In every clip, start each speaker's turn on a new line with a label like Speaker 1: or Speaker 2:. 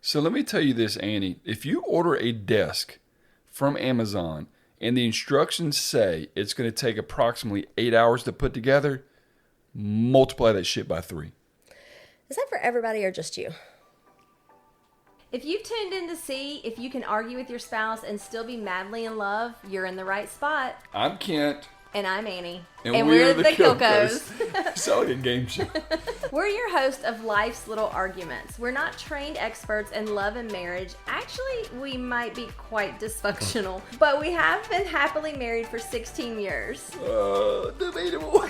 Speaker 1: So let me tell you this, Annie. If you order a desk from Amazon and the instructions say it's going to take approximately 8 hours to put together, multiply that shit by 3.
Speaker 2: Is that for everybody or just you?
Speaker 3: If you've tuned in to see if you can argue with your spouse and still be madly in love, you're in the right spot.
Speaker 1: I'm Kent.
Speaker 3: And I'm Annie.
Speaker 1: And we're the Kilkos. Sound like a game show.
Speaker 3: We're your host of Life's Little Arguments. We're not trained experts in love and marriage. Actually, we might be quite dysfunctional, but we have been happily married for 16 years.
Speaker 1: Debatable.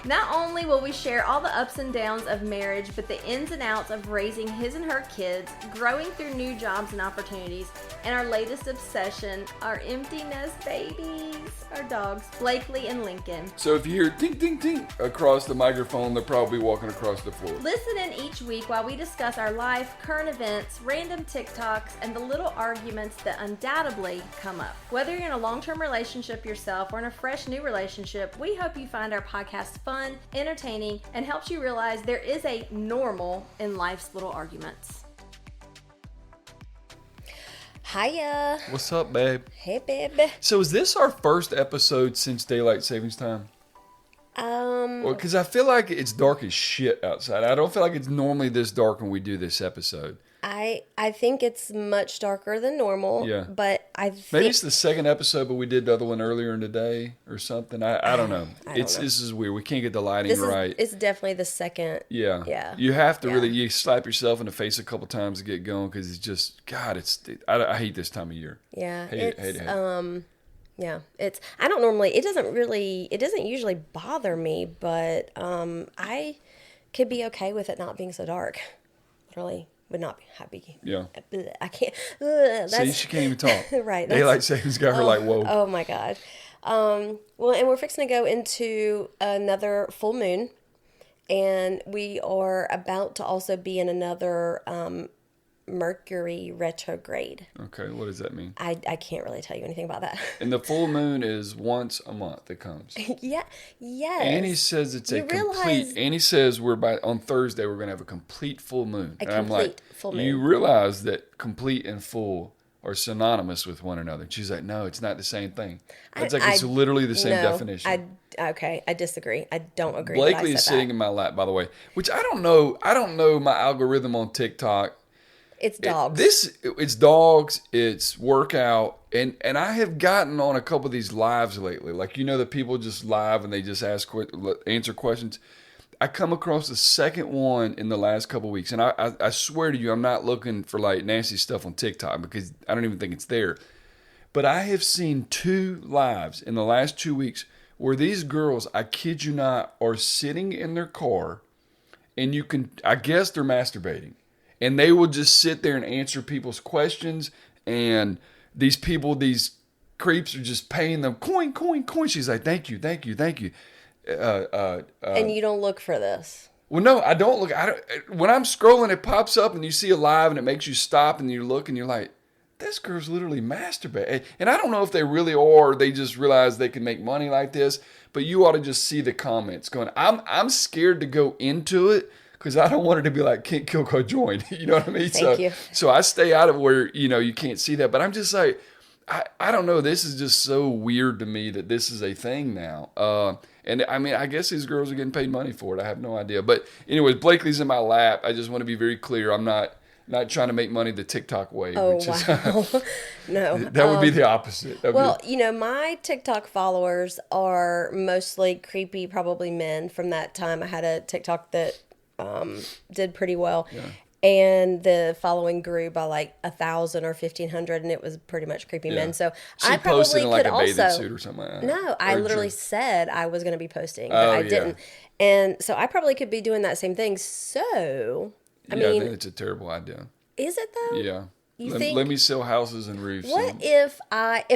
Speaker 3: Not only will we share all the ups and downs of marriage, but the ins and outs of raising his and her kids, growing through new jobs and opportunities, and our latest obsession, our empty nest babies, our dogs, Blakely and Lincoln.
Speaker 1: So if you hear tink, tink, tink across the microphone, they're probably walking across the floor.
Speaker 3: Listen in each week while we discuss our life, current events, random TikToks, and the little arguments that undoubtedly come up. Whether you're in a long-term relationship yourself or in a fresh new relationship, we hope you find our podcast fun, entertaining, and helps you realize there is a normal in life's little arguments.
Speaker 2: Hiya.
Speaker 1: What's up, babe?
Speaker 2: Hey, babe.
Speaker 1: So is this our first episode since daylight savings time? Because I feel like it's dark as shit outside. I don't feel like it's normally this dark when we do this episode.
Speaker 2: I think it's much darker than normal.
Speaker 1: Yeah.
Speaker 2: But I think...
Speaker 1: Maybe it's the second episode, but we did the other one earlier in the day or something. I don't know. This is weird. We can't get the lighting right.
Speaker 2: It's definitely the second.
Speaker 1: Yeah.
Speaker 2: Yeah.
Speaker 1: You have to really, you slap yourself in the face a couple times to get going because it's just, God, I hate this time of year.
Speaker 2: Yeah.
Speaker 1: Hate it.
Speaker 2: Yeah, I don't normally, it doesn't usually bother me, but I could be okay with it not being so dark. Literally would not be happy.
Speaker 1: Yeah.
Speaker 2: I can't.
Speaker 1: See, she can't even talk.
Speaker 2: Right.
Speaker 1: Daylight savings got her like, whoa.
Speaker 2: Oh my God. Well, and we're fixing to go into another full moon, and we are about to also be in another Mercury retrograde.
Speaker 1: Okay, what does that mean?
Speaker 2: I can't really tell you anything about that.
Speaker 1: And the full moon is once a month it comes.
Speaker 2: Yeah, yes.
Speaker 1: Annie says it's Annie says on Thursday we're going to have a complete full moon. I'm like,
Speaker 2: full moon.
Speaker 1: You realize that complete and full are synonymous with one another. And she's like, no, it's not the same thing. It's literally the same definition.
Speaker 2: I disagree. I don't agree.
Speaker 1: Blakely is sitting in my lap, by the way, which I don't know my algorithm on TikTok.
Speaker 2: It's dogs.
Speaker 1: It's dogs. It's workout, and I have gotten on a couple of these lives lately. Like the people just live and they just answer questions. I come across the second one in the last couple of weeks, and I swear to you, I'm not looking for like nasty stuff on TikTok because I don't even think it's there. But I have seen 2 lives in the last 2 weeks where these girls, I kid you not, are sitting in their car, and I guess they're masturbating. And they will just sit there and answer people's questions. And these creeps are just paying them coin. She's like, thank you.
Speaker 2: And you don't look for this.
Speaker 1: Well, no, I don't look. When I'm scrolling, it pops up and you see a live and it makes you stop and you look and you're like, this girl's literally masturbating. And I don't know if they really are or they just realize they can make money like this. But you ought to just see the comments going, I'm scared to go into it. Because I don't want it to be like Kent Kilco joined. You know what I mean?
Speaker 2: Thank you.
Speaker 1: So I stay out of where, you can't see that. But I'm just like, I don't know. This is just so weird to me that this is a thing now. And I mean, I guess these girls are getting paid money for it. I have no idea. But anyways, Blakely's in my lap. I just want to be very clear. I'm not trying to make money the TikTok way.
Speaker 2: Oh, wow. No.
Speaker 1: That would be the opposite.
Speaker 2: My TikTok followers are mostly creepy, probably men. From that time, I had a TikTok that did pretty well. Yeah. And the following grew by like 1,000 or 1,500, and it was pretty much creepy men. So I probably posted in like a bathing suit or something like that. No, I literally said I was going to be posting, but I didn't. And so I probably could be doing that same thing. So I mean,
Speaker 1: I think it's a terrible idea.
Speaker 2: Is it though?
Speaker 1: Yeah. Let me sell houses and roofs.
Speaker 2: What if I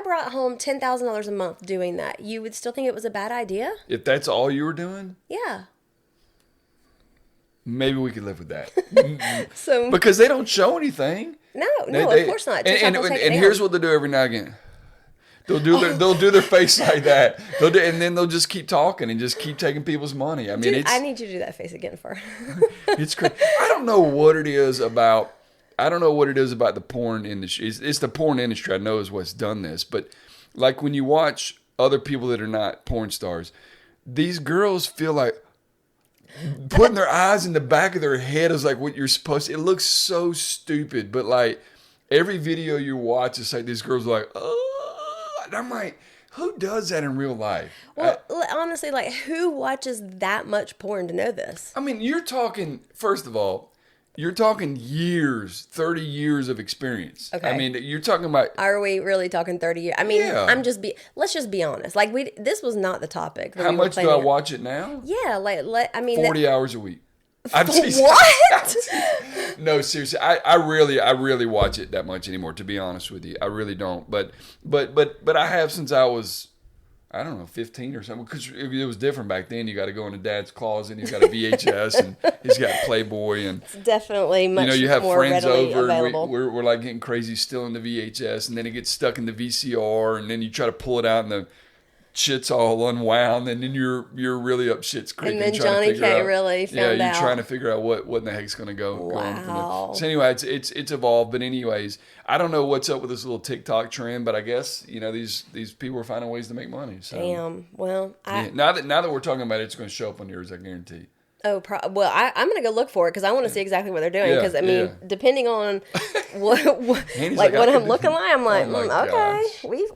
Speaker 2: brought home $10,000 a month doing that? You would still think it was a bad idea?
Speaker 1: If that's all you were doing?
Speaker 2: Yeah.
Speaker 1: Maybe we could live with that. Because they don't show anything.
Speaker 2: No, of course not.
Speaker 1: And here's what they do every now and again. They'll do their face like that. And then they'll just keep talking and just keep taking people's money. I mean,
Speaker 2: I need you to do that face again for.
Speaker 1: It's crazy. I don't know what it is about the porn industry. It's the porn industry I know is what's done this. But like when you watch other people that are not porn stars, these girls feel like putting their eyes in the back of their head is like what you're supposed to. It looks so stupid, but like every video you watch, it's like these girls are like, oh, and I'm like, who does that in real life?
Speaker 2: Well, honestly, like who watches that much porn to know this?
Speaker 1: I mean, you're talking, first of all, you're talking years, 30 years of experience.
Speaker 2: Okay.
Speaker 1: I mean, you're talking about...
Speaker 2: Are we really talking 30 years? I mean,
Speaker 1: yeah.
Speaker 2: Let's just be honest. Like this was not the topic.
Speaker 1: How much do I watch it now?
Speaker 2: Yeah, I mean...
Speaker 1: 40 hours a week.
Speaker 2: What?
Speaker 1: No, seriously. I really watch it that much anymore, to be honest with you. I really don't. But I have since I was... I don't know, 15 or something, because it was different back then. You got to go into Dad's closet, and he's got a VHS, and he's got Playboy, and
Speaker 2: it's definitely much
Speaker 1: you have
Speaker 2: more
Speaker 1: friends
Speaker 2: readily
Speaker 1: over,
Speaker 2: available.
Speaker 1: and we're like getting crazy still in the VHS, and then it gets stuck in the VCR, and then you try to pull it out, and the shit's all unwound, and then you're really up shit's creek.
Speaker 2: And then Johnny K really found out.
Speaker 1: Yeah, you're trying to figure out what in the heck's going to go on from there. So anyway, it's evolved. But anyways, I don't know what's up with this little TikTok trend, but I guess these people are finding ways to make money. So.
Speaker 2: Damn. Well,
Speaker 1: now that we're talking about it, it's going to show up on yours, I guarantee.
Speaker 2: Oh, well, I'm going to go look for it because I want to see exactly what they're doing. Because, I mean, depending on what I'm looking like, I'm like, okay,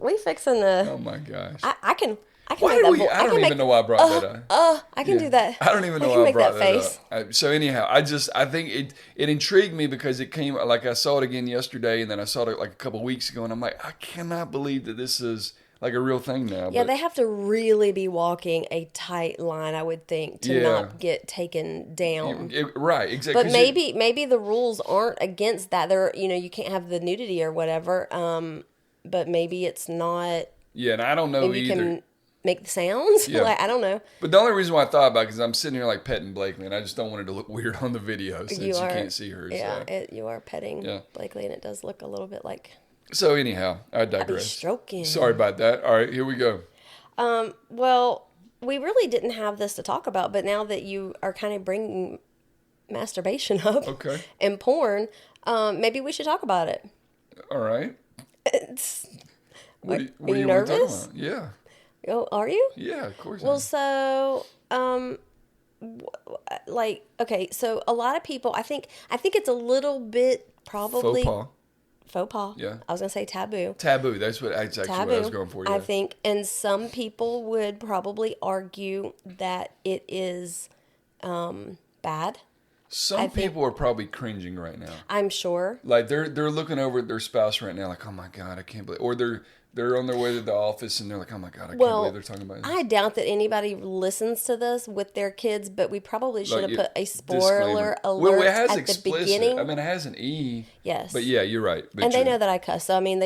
Speaker 2: we fixing the...
Speaker 1: Oh, my gosh.
Speaker 2: I can
Speaker 1: why
Speaker 2: make that.
Speaker 1: I don't even know why I brought that up.
Speaker 2: I can do that.
Speaker 1: I don't even know why I brought that
Speaker 2: face.
Speaker 1: up. So anyhow, I think it intrigued me because it came, like I saw it again yesterday, and then I saw it like a couple of weeks ago, and I'm like, I cannot believe that this is... like a real thing now.
Speaker 2: Yeah, they have to really be walking a tight line, I would think, to not get taken down.
Speaker 1: Right, exactly.
Speaker 2: But maybe the rules aren't against that. You can't have the nudity or whatever. But maybe it's not.
Speaker 1: Yeah, and I don't know
Speaker 2: maybe
Speaker 1: either.
Speaker 2: You can make the sounds. Yeah. I don't know.
Speaker 1: But the only reason why I thought about it is I'm sitting here like petting Blakely, and I just don't want it to look weird on the video since you can't see her.
Speaker 2: Yeah, you are petting Blakely, and it does look a little bit like.
Speaker 1: So anyhow, I digress.
Speaker 2: I'd be stroking.
Speaker 1: Sorry about that. All right, here we go.
Speaker 2: Well, we really didn't have this to talk about, but now that you are kind of bringing masturbation up and porn, maybe we should talk about it.
Speaker 1: All right. What are you
Speaker 2: nervous?
Speaker 1: Want to talk about? Yeah.
Speaker 2: Oh, are you?
Speaker 1: Yeah, of course.
Speaker 2: Well, so okay, so a lot of people, I think it's a little bit probably faux pas. Yeah. I was going to say taboo.
Speaker 1: Taboo. That's actually what I was going for. Yeah.
Speaker 2: I think. And some people would probably argue that it is bad.
Speaker 1: Some people are probably cringing right now.
Speaker 2: I'm sure.
Speaker 1: Like they're looking over at their spouse right now like, oh my God, I can't believe. Or they're on their way to the office and they're like, oh my God, I can't believe they're talking about this.
Speaker 2: I doubt that anybody listens to this with their kids, but we probably should have put a spoiler alert at the beginning.
Speaker 1: I mean, it has an E.
Speaker 2: Yes.
Speaker 1: But yeah, you're right.
Speaker 2: And they know that I cuss, so I mean,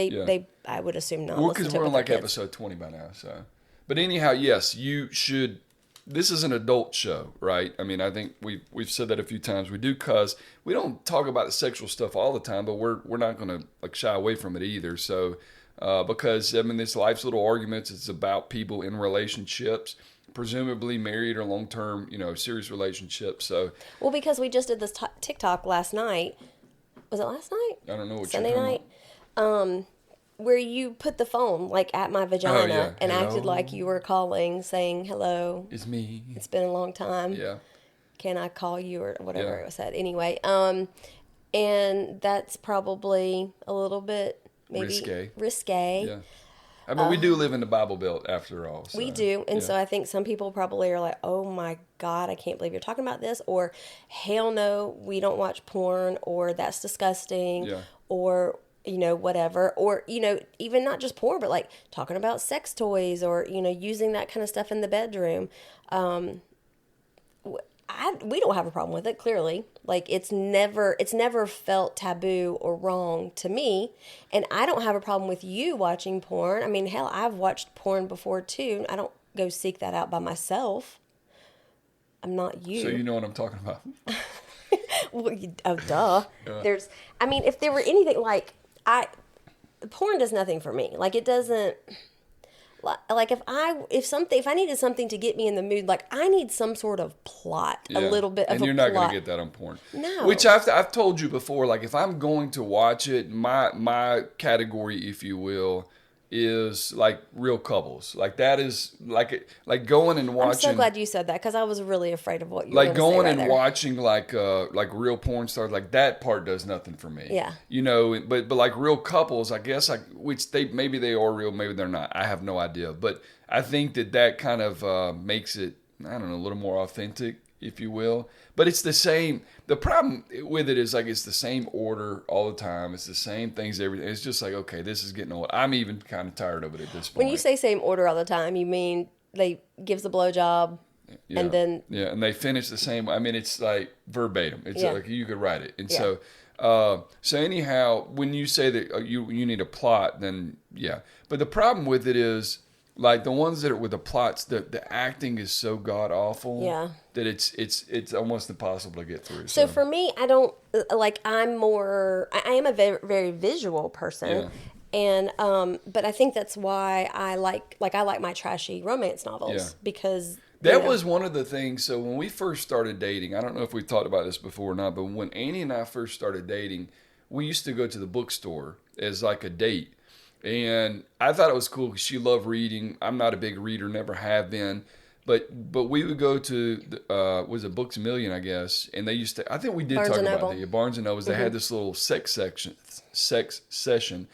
Speaker 2: I would assume not.
Speaker 1: Well, because we're on like episode 20 by now, so. But anyhow, yes, you should. This is an adult show, right? I mean, I think we've said that a few times. We do cuss. We don't talk about the sexual stuff all the time, but we're not going to like shy away from it either. So. Because, I mean, this Life's Little Arguments, it's about people in relationships, presumably married or long-term, serious relationships. So,
Speaker 2: well, because we just did this TikTok last night. Was it last night?
Speaker 1: I don't know what
Speaker 2: Sunday night. Where you put the phone, like, at my vagina and acted like you were calling, saying, hello.
Speaker 1: It's me.
Speaker 2: It's been a long time.
Speaker 1: Yeah.
Speaker 2: Can I call you or whatever it said. Anyway, and that's probably a little bit... maybe risque.
Speaker 1: Yeah. I mean, we do live in the Bible Belt after all. So,
Speaker 2: we do. And so I think some people probably are like, oh my God, I can't believe you're talking about this. Or, hell no, we don't watch porn. Or, that's disgusting. Yeah. Or, whatever. Or, even not just porn, but like talking about sex toys or, using that kind of stuff in the bedroom. We don't have a problem with it, clearly. Like, it's never felt taboo or wrong to me. And I don't have a problem with you watching porn. I mean, hell, I've watched porn before, too. I don't go seek that out by myself. I'm not you.
Speaker 1: So you know what I'm talking about.
Speaker 2: Well, duh. Yeah. If there were anything, like, porn does nothing for me. Like, it doesn't... Like if I needed something to get me in the mood, like I need some sort of plot, a little bit of a plot.
Speaker 1: And you're not going to get that on porn.
Speaker 2: No.
Speaker 1: Which I've told you before, like if I'm going to watch it, my category, if you will, is like real couples. Like that is like going and watching.
Speaker 2: I'm so glad you said that because I was really afraid of what you were
Speaker 1: like
Speaker 2: going
Speaker 1: going
Speaker 2: to say
Speaker 1: and
Speaker 2: right there.
Speaker 1: watching like real porn stars, like that part does nothing for me.
Speaker 2: Yeah.
Speaker 1: You know, but like real couples, I guess which maybe they are real, maybe they're not. I have no idea. But I think that kind of makes it, I don't know, a little more authentic, if you will. But it's the same. The problem with it is like it's the same order all the time. It's the same things, everything. It's just like, okay, this is getting old. I'm even kind of tired of it at this point.
Speaker 2: When you say same order all the time, you mean they gives the blowjob and then...
Speaker 1: Yeah, and they finish the same. I mean, it's like verbatim. It's like you could write it. And so anyhow, when you say that you need a plot, then yeah. But the problem with it is, like the ones that are with the plots, the acting is so god awful that it's almost impossible to get through.
Speaker 2: So for me, I don't like. I am a very, very visual person, and but I think that's why I like my trashy romance novels because
Speaker 1: that was one of the things. So when we first started dating, I don't know if we talked about this before or not, but when Annie and I first started dating, we used to go to the bookstore as like a date. And I thought it was cool because she loved reading. I'm not a big reader, never have been. But we would go to, was it Books A Million, I guess. And they used to, I think we did
Speaker 2: Barnes
Speaker 1: talk
Speaker 2: and
Speaker 1: about
Speaker 2: Noble.
Speaker 1: that. Yeah, Barnes and Noble. They had this little sex session.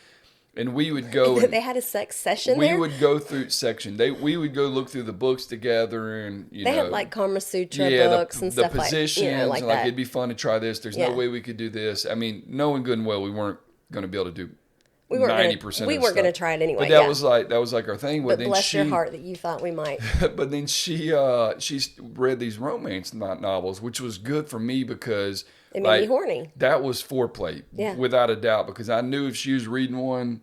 Speaker 1: And we would go.
Speaker 2: They had a sex session
Speaker 1: we
Speaker 2: there?
Speaker 1: would go through section. We would go look through the books together and,
Speaker 2: They had like Kama Sutra books and stuff
Speaker 1: the positions,
Speaker 2: like
Speaker 1: and like
Speaker 2: that.
Speaker 1: it'd be fun to try this. There's no way we could do this. I mean, knowing good and well we weren't going to be able to do 90%.
Speaker 2: We weren't going to try it anyway.
Speaker 1: But that was like our thing.
Speaker 2: But bless your heart that you thought we might.
Speaker 1: But then she read these romance novels, which was good for me because
Speaker 2: it made me horny.
Speaker 1: That was foreplay, without a doubt, because I knew if she was reading one,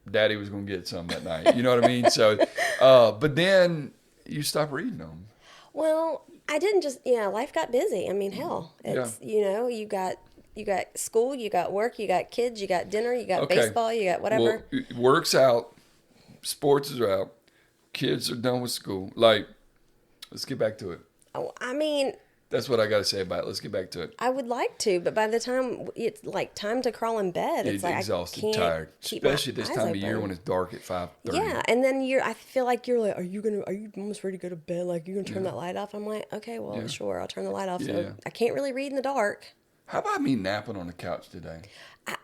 Speaker 1: Daddy was going to get some that night. You know what I mean? So, but then you stop reading them.
Speaker 2: Well, I didn't just, life got busy. I mean, hell, it's, you got school, you got work, you got kids, you got dinner, you got baseball, you got whatever.
Speaker 1: Well, work's out, sports are out, kids are done with school. Like, let's get back to it.
Speaker 2: Oh, I mean,
Speaker 1: that's what I got to say about it. Let's get back to it.
Speaker 2: I would like to, but by the time it's like time to crawl in bed, it's like
Speaker 1: exhausted,
Speaker 2: I can't
Speaker 1: tired,
Speaker 2: keep
Speaker 1: especially
Speaker 2: my
Speaker 1: this
Speaker 2: eyes
Speaker 1: time
Speaker 2: open.
Speaker 1: of year when it's dark at 5:30.
Speaker 2: Yeah, and then I feel like you're like, are you almost ready to go to bed? Like, you're gonna turn that light off? I'm like, okay, well, sure, I'll turn the light off. So I can't really read in the dark.
Speaker 1: How about me napping on the couch today?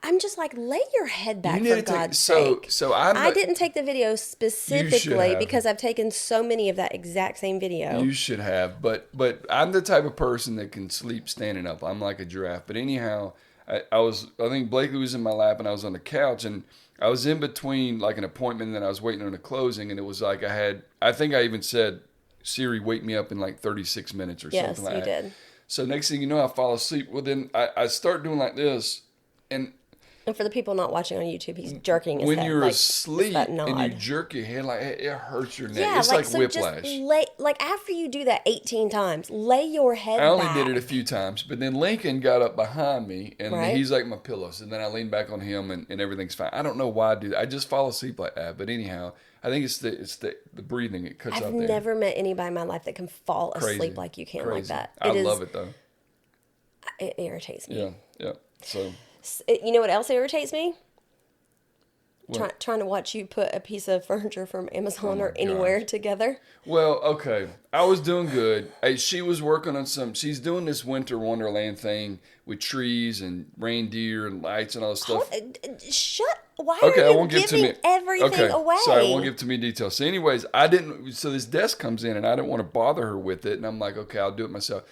Speaker 2: I'm just like, lay your head back for God's sake.
Speaker 1: So
Speaker 2: I didn't take the video specifically because I've taken so many of that exact same video.
Speaker 1: You should have, but I'm the type of person that can sleep standing up. I'm like a giraffe. But anyhow, I think Blakely was in my lap and I was on the couch and I was in between like an appointment and then I was waiting on a closing and it was like I think I even said, Siri, wake me up in like 36 minutes or something like that.
Speaker 2: Yes, you did.
Speaker 1: So next thing you know, I fall asleep. Well, then I start doing like this. And
Speaker 2: for the people not watching on YouTube, he's jerking his
Speaker 1: when
Speaker 2: head.
Speaker 1: You're
Speaker 2: like,
Speaker 1: asleep and you jerk your head, like it hurts your neck. It's like
Speaker 2: so
Speaker 1: whiplash.
Speaker 2: Just after you do that 18 times, lay your head back.
Speaker 1: I only did it a few times. But then Lincoln got up behind me, and he's like my pillow. So then I lean back on him, and everything's fine. I don't know why I do that. I just fall asleep like that. But anyhow, I think it's the breathing. It cuts out there.
Speaker 2: I've never met anybody in my life that can fall asleep like you can like that.
Speaker 1: I love it, though.
Speaker 2: It irritates me.
Speaker 1: Yeah. So...
Speaker 2: You know what else irritates me? Trying to watch you put a piece of furniture from Amazon or anywhere together.
Speaker 1: Well, okay. I was doing good. She was working on she's doing this winter wonderland thing with trees and reindeer and lights and all this stuff.
Speaker 2: Why are you giving everything away?
Speaker 1: Sorry, I won't give too many details. So anyways, so this desk comes in and I didn't want to bother her with it. And I'm like, okay, I'll do it myself.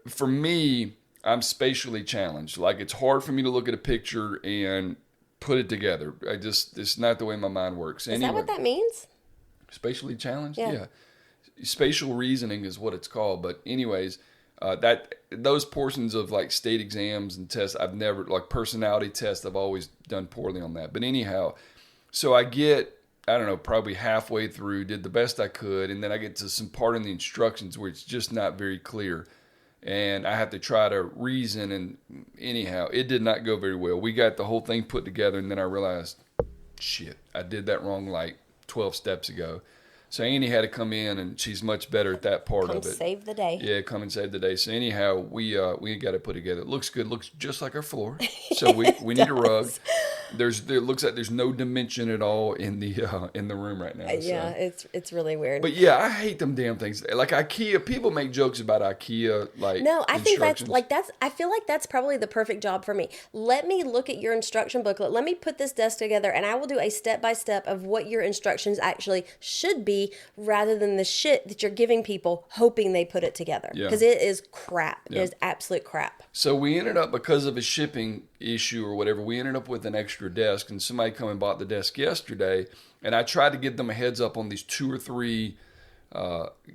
Speaker 1: For me, I'm spatially challenged. Like, it's hard for me to look at a picture and put it together. It's not the way my mind works.
Speaker 2: Is that what that means?
Speaker 1: Spatially challenged?
Speaker 2: Yeah.
Speaker 1: Spatial reasoning is what it's called. But anyways, those portions of like state exams and tests, I've never, like personality tests, I've always done poorly on that. But anyhow, so I get, I don't know, probably halfway through, did the best I could. And then I get to some part in the instructions where it's just not very clear. And I have to try to reason, and anyhow, it did not go very well. We got the whole thing put together, and then I realized, shit, I did that wrong like 12 steps ago. So Annie had to come in, and she's much better at that part of it.
Speaker 2: Save the day.
Speaker 1: Yeah, come and save the day. So anyhow, we got to put together. It looks good. Looks just like our floor. So we need a rug. It looks like there's no dimension at all in the room right now.
Speaker 2: Yeah,
Speaker 1: so.
Speaker 2: it's really weird.
Speaker 1: But yeah, I hate them damn things. Like IKEA, people make jokes about IKEA. Like
Speaker 2: no, I think I feel like that's probably the perfect job for me. Let me look at your instruction booklet. Let me put this desk together, and I will do a step by step of what your instructions actually should be, rather than the shit that you're giving people hoping they put it together. Because it is crap.
Speaker 1: Yeah.
Speaker 2: It is absolute crap.
Speaker 1: So we ended up, because of a shipping issue or whatever, we ended up with an extra desk, and somebody come and bought the desk yesterday, and I tried to give them a heads up on these 2 or 3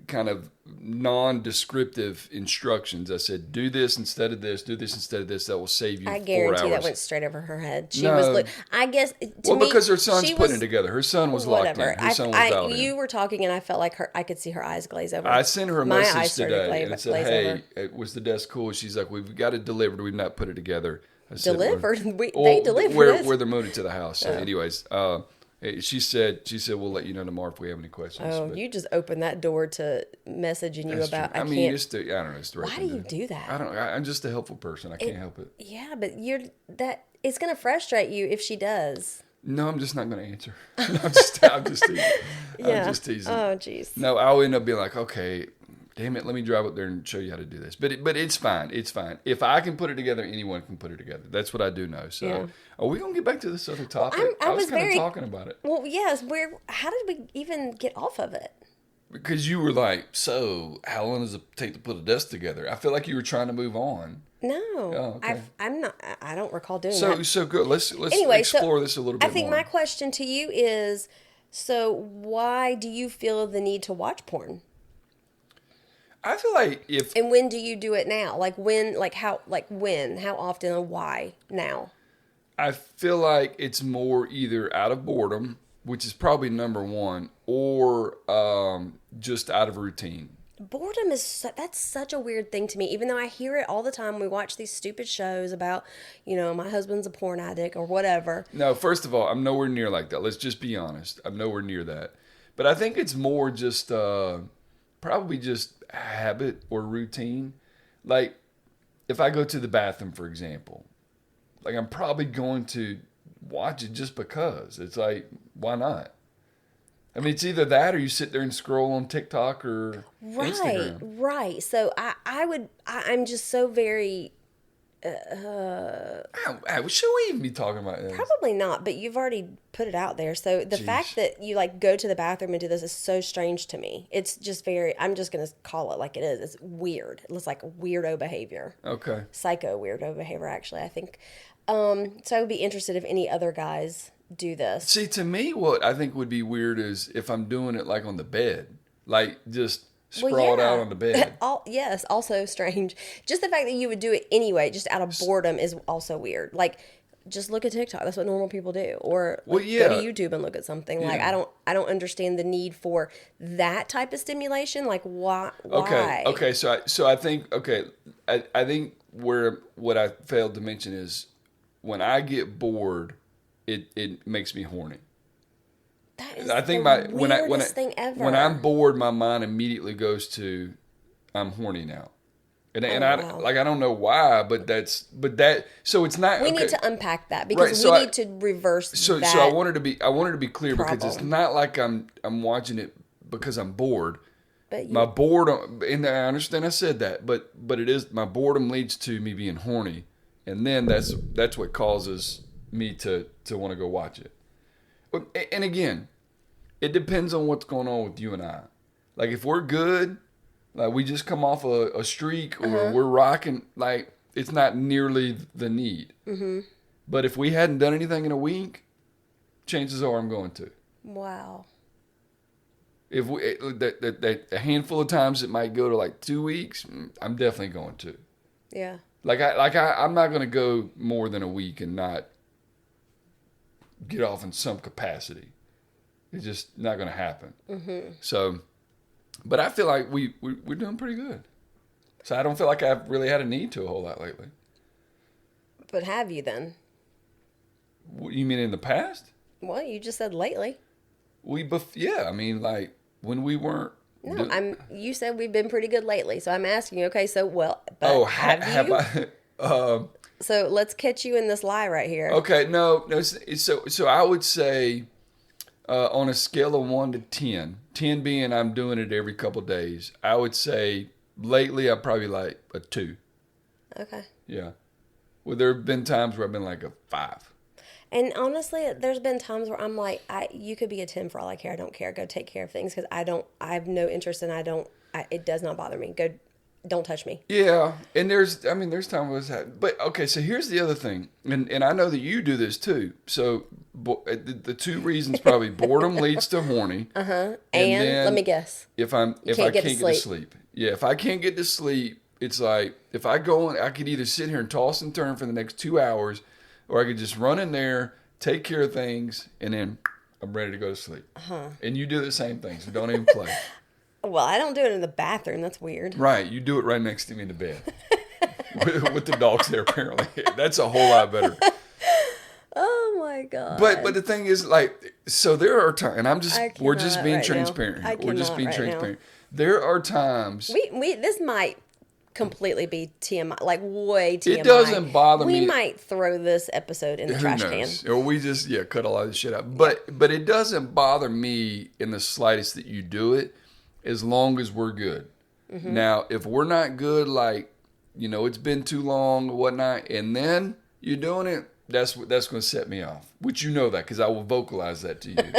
Speaker 1: kind of non-descriptive instructions. I said, do this instead of this, do this instead of this. That will save you 4 hours.
Speaker 2: I guarantee that went straight over her head. She was, I guess, to me,
Speaker 1: because her son's putting it together. Her son was locked in. Her son was out in.
Speaker 2: You were talking, and I felt like I could see her eyes glaze over.
Speaker 1: I sent her a message today, and I said, hey, was the desk cool? She's like, we've got it delivered. We've not put it together. I said,
Speaker 2: delivered? They delivered
Speaker 1: where they're moving to the house. So anyways, she said we'll let you know tomorrow if we have any questions.
Speaker 2: Oh, but you just opened that door to messaging you about.
Speaker 1: True. I mean, I don't know. It's
Speaker 2: why do you do that?
Speaker 1: I don't know. I'm just a helpful person. I can't help it.
Speaker 2: Yeah, but it's going to frustrate you if she does.
Speaker 1: No, I'm just not going to answer. I'm just teasing.
Speaker 2: Yeah.
Speaker 1: I'm just teasing.
Speaker 2: Oh, jeez.
Speaker 1: No, I'll end up being like, okay, damn it, let me drive up there and show you how to do this. But it's fine. It's fine. If I can put it together, anyone can put it together. That's what I do know. So, Are we going to get back to this other topic? I was kind of talking about it.
Speaker 2: Well, yes. How did we even get off of it?
Speaker 1: Because you were like, so how long does it take to put a desk together? I feel like you were trying to move on.
Speaker 2: No,
Speaker 1: okay.
Speaker 2: I'm not. I don't recall doing that.
Speaker 1: So good. Let's explore this a little bit more.
Speaker 2: I think my question to you is, so why do you feel the need to watch porn?
Speaker 1: I feel like
Speaker 2: and when do you do it now? Like when? Like how? Like when? How often? And why now?
Speaker 1: I feel like it's more either out of boredom, which is probably number one, or just out of routine.
Speaker 2: Boredom that's such a weird thing to me, even though I hear it all the time. We watch these stupid shows about, my husband's a porn addict or whatever.
Speaker 1: No, first of all, I'm nowhere near like that. Let's just be honest. I'm nowhere near that. But I think it's more just probably just habit or routine. Like if I go to the bathroom, for example, like I'm probably going to watch it just because. It's like, why not? I mean, it's either that or you sit there and scroll on TikTok or Instagram.
Speaker 2: Right. So I'm just so very...
Speaker 1: should we even be talking about this?
Speaker 2: Probably not, but you've already put it out there. So the fact that you go to the bathroom and do this is so strange to me. It's just I'm just going to call it like it is. It's weird. It looks like weirdo behavior.
Speaker 1: Okay.
Speaker 2: Psycho weirdo behavior, actually, I think. So I would be interested if any other guys do this.
Speaker 1: See, to me, what I think would be weird is if I'm doing it like on the bed, like just sprawled out on the bed.
Speaker 2: Yes, also strange. Just the fact that you would do it anyway, just out of boredom, is also weird. Like, just look at TikTok. That's what normal people do. Or go to YouTube and look at something. Like, I don't understand the need for that type of stimulation. Like, why?
Speaker 1: Okay. So I think I think what I failed to mention is when I get bored, it makes me horny.
Speaker 2: That is the weirdest thing ever.
Speaker 1: When I'm bored, my mind immediately goes to, I'm horny now. And
Speaker 2: wow.
Speaker 1: I don't know why, so it's not.
Speaker 2: We need to unpack that because we need to reverse that.
Speaker 1: So I wanted to be clear
Speaker 2: problem.
Speaker 1: Because it's not like I'm watching it because I'm bored.
Speaker 2: But
Speaker 1: my boredom, and I understand I said that, but it is, my boredom leads to me being horny, and then that's what causes me to want to go watch it. And again, it depends on what's going on with you and I. Like if we're good, like we just come off a streak or we're rocking, like it's not nearly the need. Mm-hmm. But if we hadn't done anything in a week, chances are I'm going to.
Speaker 2: Wow.
Speaker 1: If a handful of times it might go to like 2 weeks, I'm definitely going to.
Speaker 2: Yeah.
Speaker 1: I'm not going to go more than a week and not get off in some capacity. It's just not going to happen. Mm-hmm. So, but I feel like we're doing pretty good. So I don't feel like I've really had a need to a whole lot lately.
Speaker 2: But have you then?
Speaker 1: What, you mean in the past?
Speaker 2: Well, you just said lately.
Speaker 1: Yeah, I mean, like when we weren't.
Speaker 2: No, you said we've been pretty good lately, so I'm asking you. Okay, so but
Speaker 1: have
Speaker 2: you?
Speaker 1: I?
Speaker 2: So let's catch you in this lie right here.
Speaker 1: Okay, no. So I would say on a scale of 1 to 10, 10 being I'm doing it every couple of days, I would say lately I'm probably like a 2.
Speaker 2: Okay.
Speaker 1: Yeah. Well, there have been times where I've been like a 5.
Speaker 2: And honestly, there's been times where I'm like, you could be a 10 for all I care. I don't care. Go take care of things because I have no interest and it does not bother me. Don't touch me.
Speaker 1: Yeah. And there's times where but okay, so here's the other thing. And I know that you do this too. So the 2 reasons probably boredom leads to horny.
Speaker 2: Uh-huh. And let me guess.
Speaker 1: If I can't get to sleep. Yeah, if I can't get to sleep, it's like if I go in, I could either sit here and toss and turn for the next 2 hours, or I could just run in there, take care of things, and then I'm ready to go to sleep. Uh-huh. And you do the same thing, so don't even play.
Speaker 2: Well, I don't do it in the bathroom. That's weird.
Speaker 1: Right. You do it right next to me in the bed. with the dogs there, apparently. That's a whole lot better.
Speaker 2: Oh, my God.
Speaker 1: But the thing is, like, so there are times, and we're just being transparent. We're just being transparent. There are times.
Speaker 2: This might completely be TMI, like way TMI.
Speaker 1: It doesn't bother me.
Speaker 2: We might throw this episode in the trash can.
Speaker 1: Or we just cut a lot of this shit out. But it doesn't bother me in the slightest that you do it, as long as we're good. Mm-hmm. Now, if we're not good, like it's been too long or whatnot, and then you're doing it, that's going to set me off. Which you know that because I will vocalize that to you.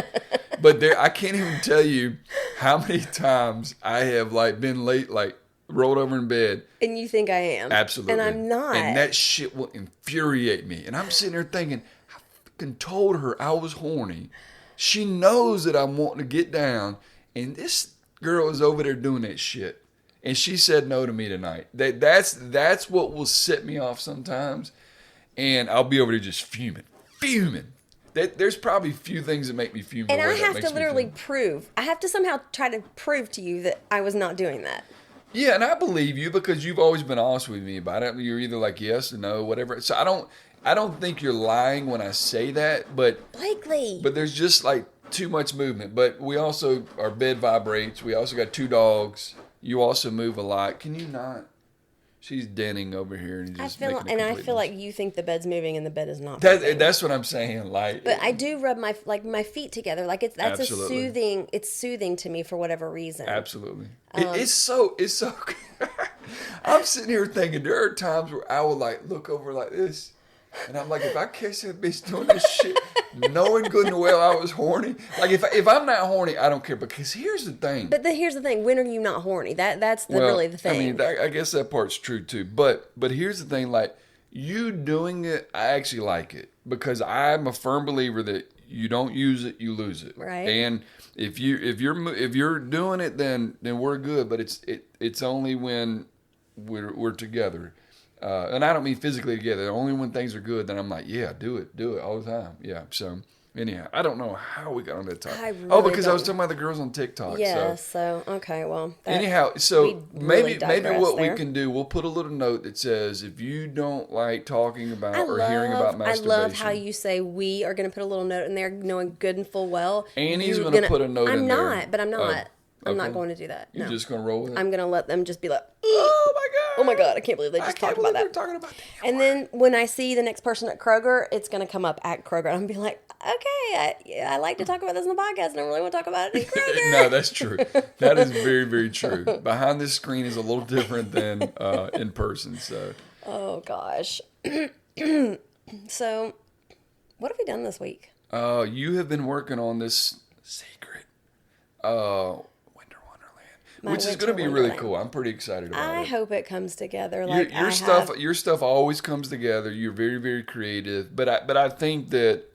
Speaker 1: But I can't even tell you how many times I have like been late, like. Rolled over in bed.
Speaker 2: And you think I am.
Speaker 1: Absolutely.
Speaker 2: And I'm not.
Speaker 1: And that shit will infuriate me. And I'm sitting there thinking, I fucking told her I was horny. She knows that I'm wanting to get down. And this girl is over there doing that shit. And she said no to me tonight. That's what will set me off sometimes. And I'll be over there just fuming. There's probably few things that make me fume.
Speaker 2: And I have to literally I have to somehow try to prove to you that I was not doing that.
Speaker 1: Yeah, and I believe you because you've always been honest with me about it. You're either like yes or no, whatever. So I don't think you're lying when I say that, but
Speaker 2: Blakely.
Speaker 1: But there's just like too much movement. But we also our bed vibrates. We also got 2 dogs. You also move a lot. Can you not? She's denting over here and just
Speaker 2: I feel like you think the bed's moving and the bed is not.
Speaker 1: That's what I'm saying. Like,
Speaker 2: but I do rub my feet together. Like that's absolutely. Soothing. It's soothing to me for whatever reason.
Speaker 1: Absolutely. It's so. I'm sitting here thinking there are times where I will like look over like this, and I'm like, if I catch that bitch doing this shit, knowing good and well I was horny. Like if I'm not horny, I don't care. Because here's the thing.
Speaker 2: But here's the thing. When are you not horny? That's really the thing.
Speaker 1: I mean, I guess that part's true too. But here's the thing. Like you doing it, I actually like it because I'm a firm believer that you don't use it, you lose it.
Speaker 2: Right.
Speaker 1: And if you're doing it, then we're good. But it's only when we're together. And I don't mean physically together. Only when things are good, then I'm like, yeah, do it all the time. Yeah. So anyhow, I don't know how we got on that topic. I was talking about the girls on TikTok.
Speaker 2: Yeah. So okay, well.
Speaker 1: Anyhow, so maybe what we can do, we'll put a little note that says if you don't like talking about hearing about masturbation.
Speaker 2: I love how you say we are going to put a little note in there, knowing good and full well.
Speaker 1: Annie's going to put a note in there.
Speaker 2: I'm not. I'm not going to do that.
Speaker 1: You're just going to roll with it?
Speaker 2: I'm going to let them just be like,
Speaker 1: oh
Speaker 2: my God, I can't believe they just talked about that.
Speaker 1: They're talking about that.
Speaker 2: And then when I see the next person at Kroger, it's going to come up at Kroger. I'm going to be like, okay, I like to talk about this in the podcast, and I really want to talk about it in Kroger.
Speaker 1: No, that's true. That is very, very true. Behind this screen is a little different than in person. So.
Speaker 2: Oh, gosh. So, what have we done this week?
Speaker 1: You have been working on this secret which is going to be really cool. I'm pretty excited about it.
Speaker 2: I hope it comes together.
Speaker 1: Your stuff always comes together. You're very, very creative. But I think that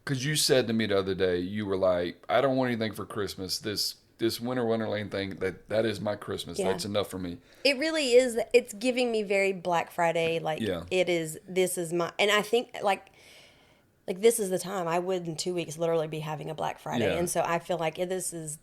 Speaker 1: because you said to me the other day, you were like, I don't want anything for Christmas. This Winter Wonderland thing, that is my Christmas. Yeah. That's enough for me.
Speaker 2: It really is. It's giving me very Black Friday. It is. This is my. And I think like this is the time I would in 2 weeks literally be having a Black Friday, and so I feel like this is.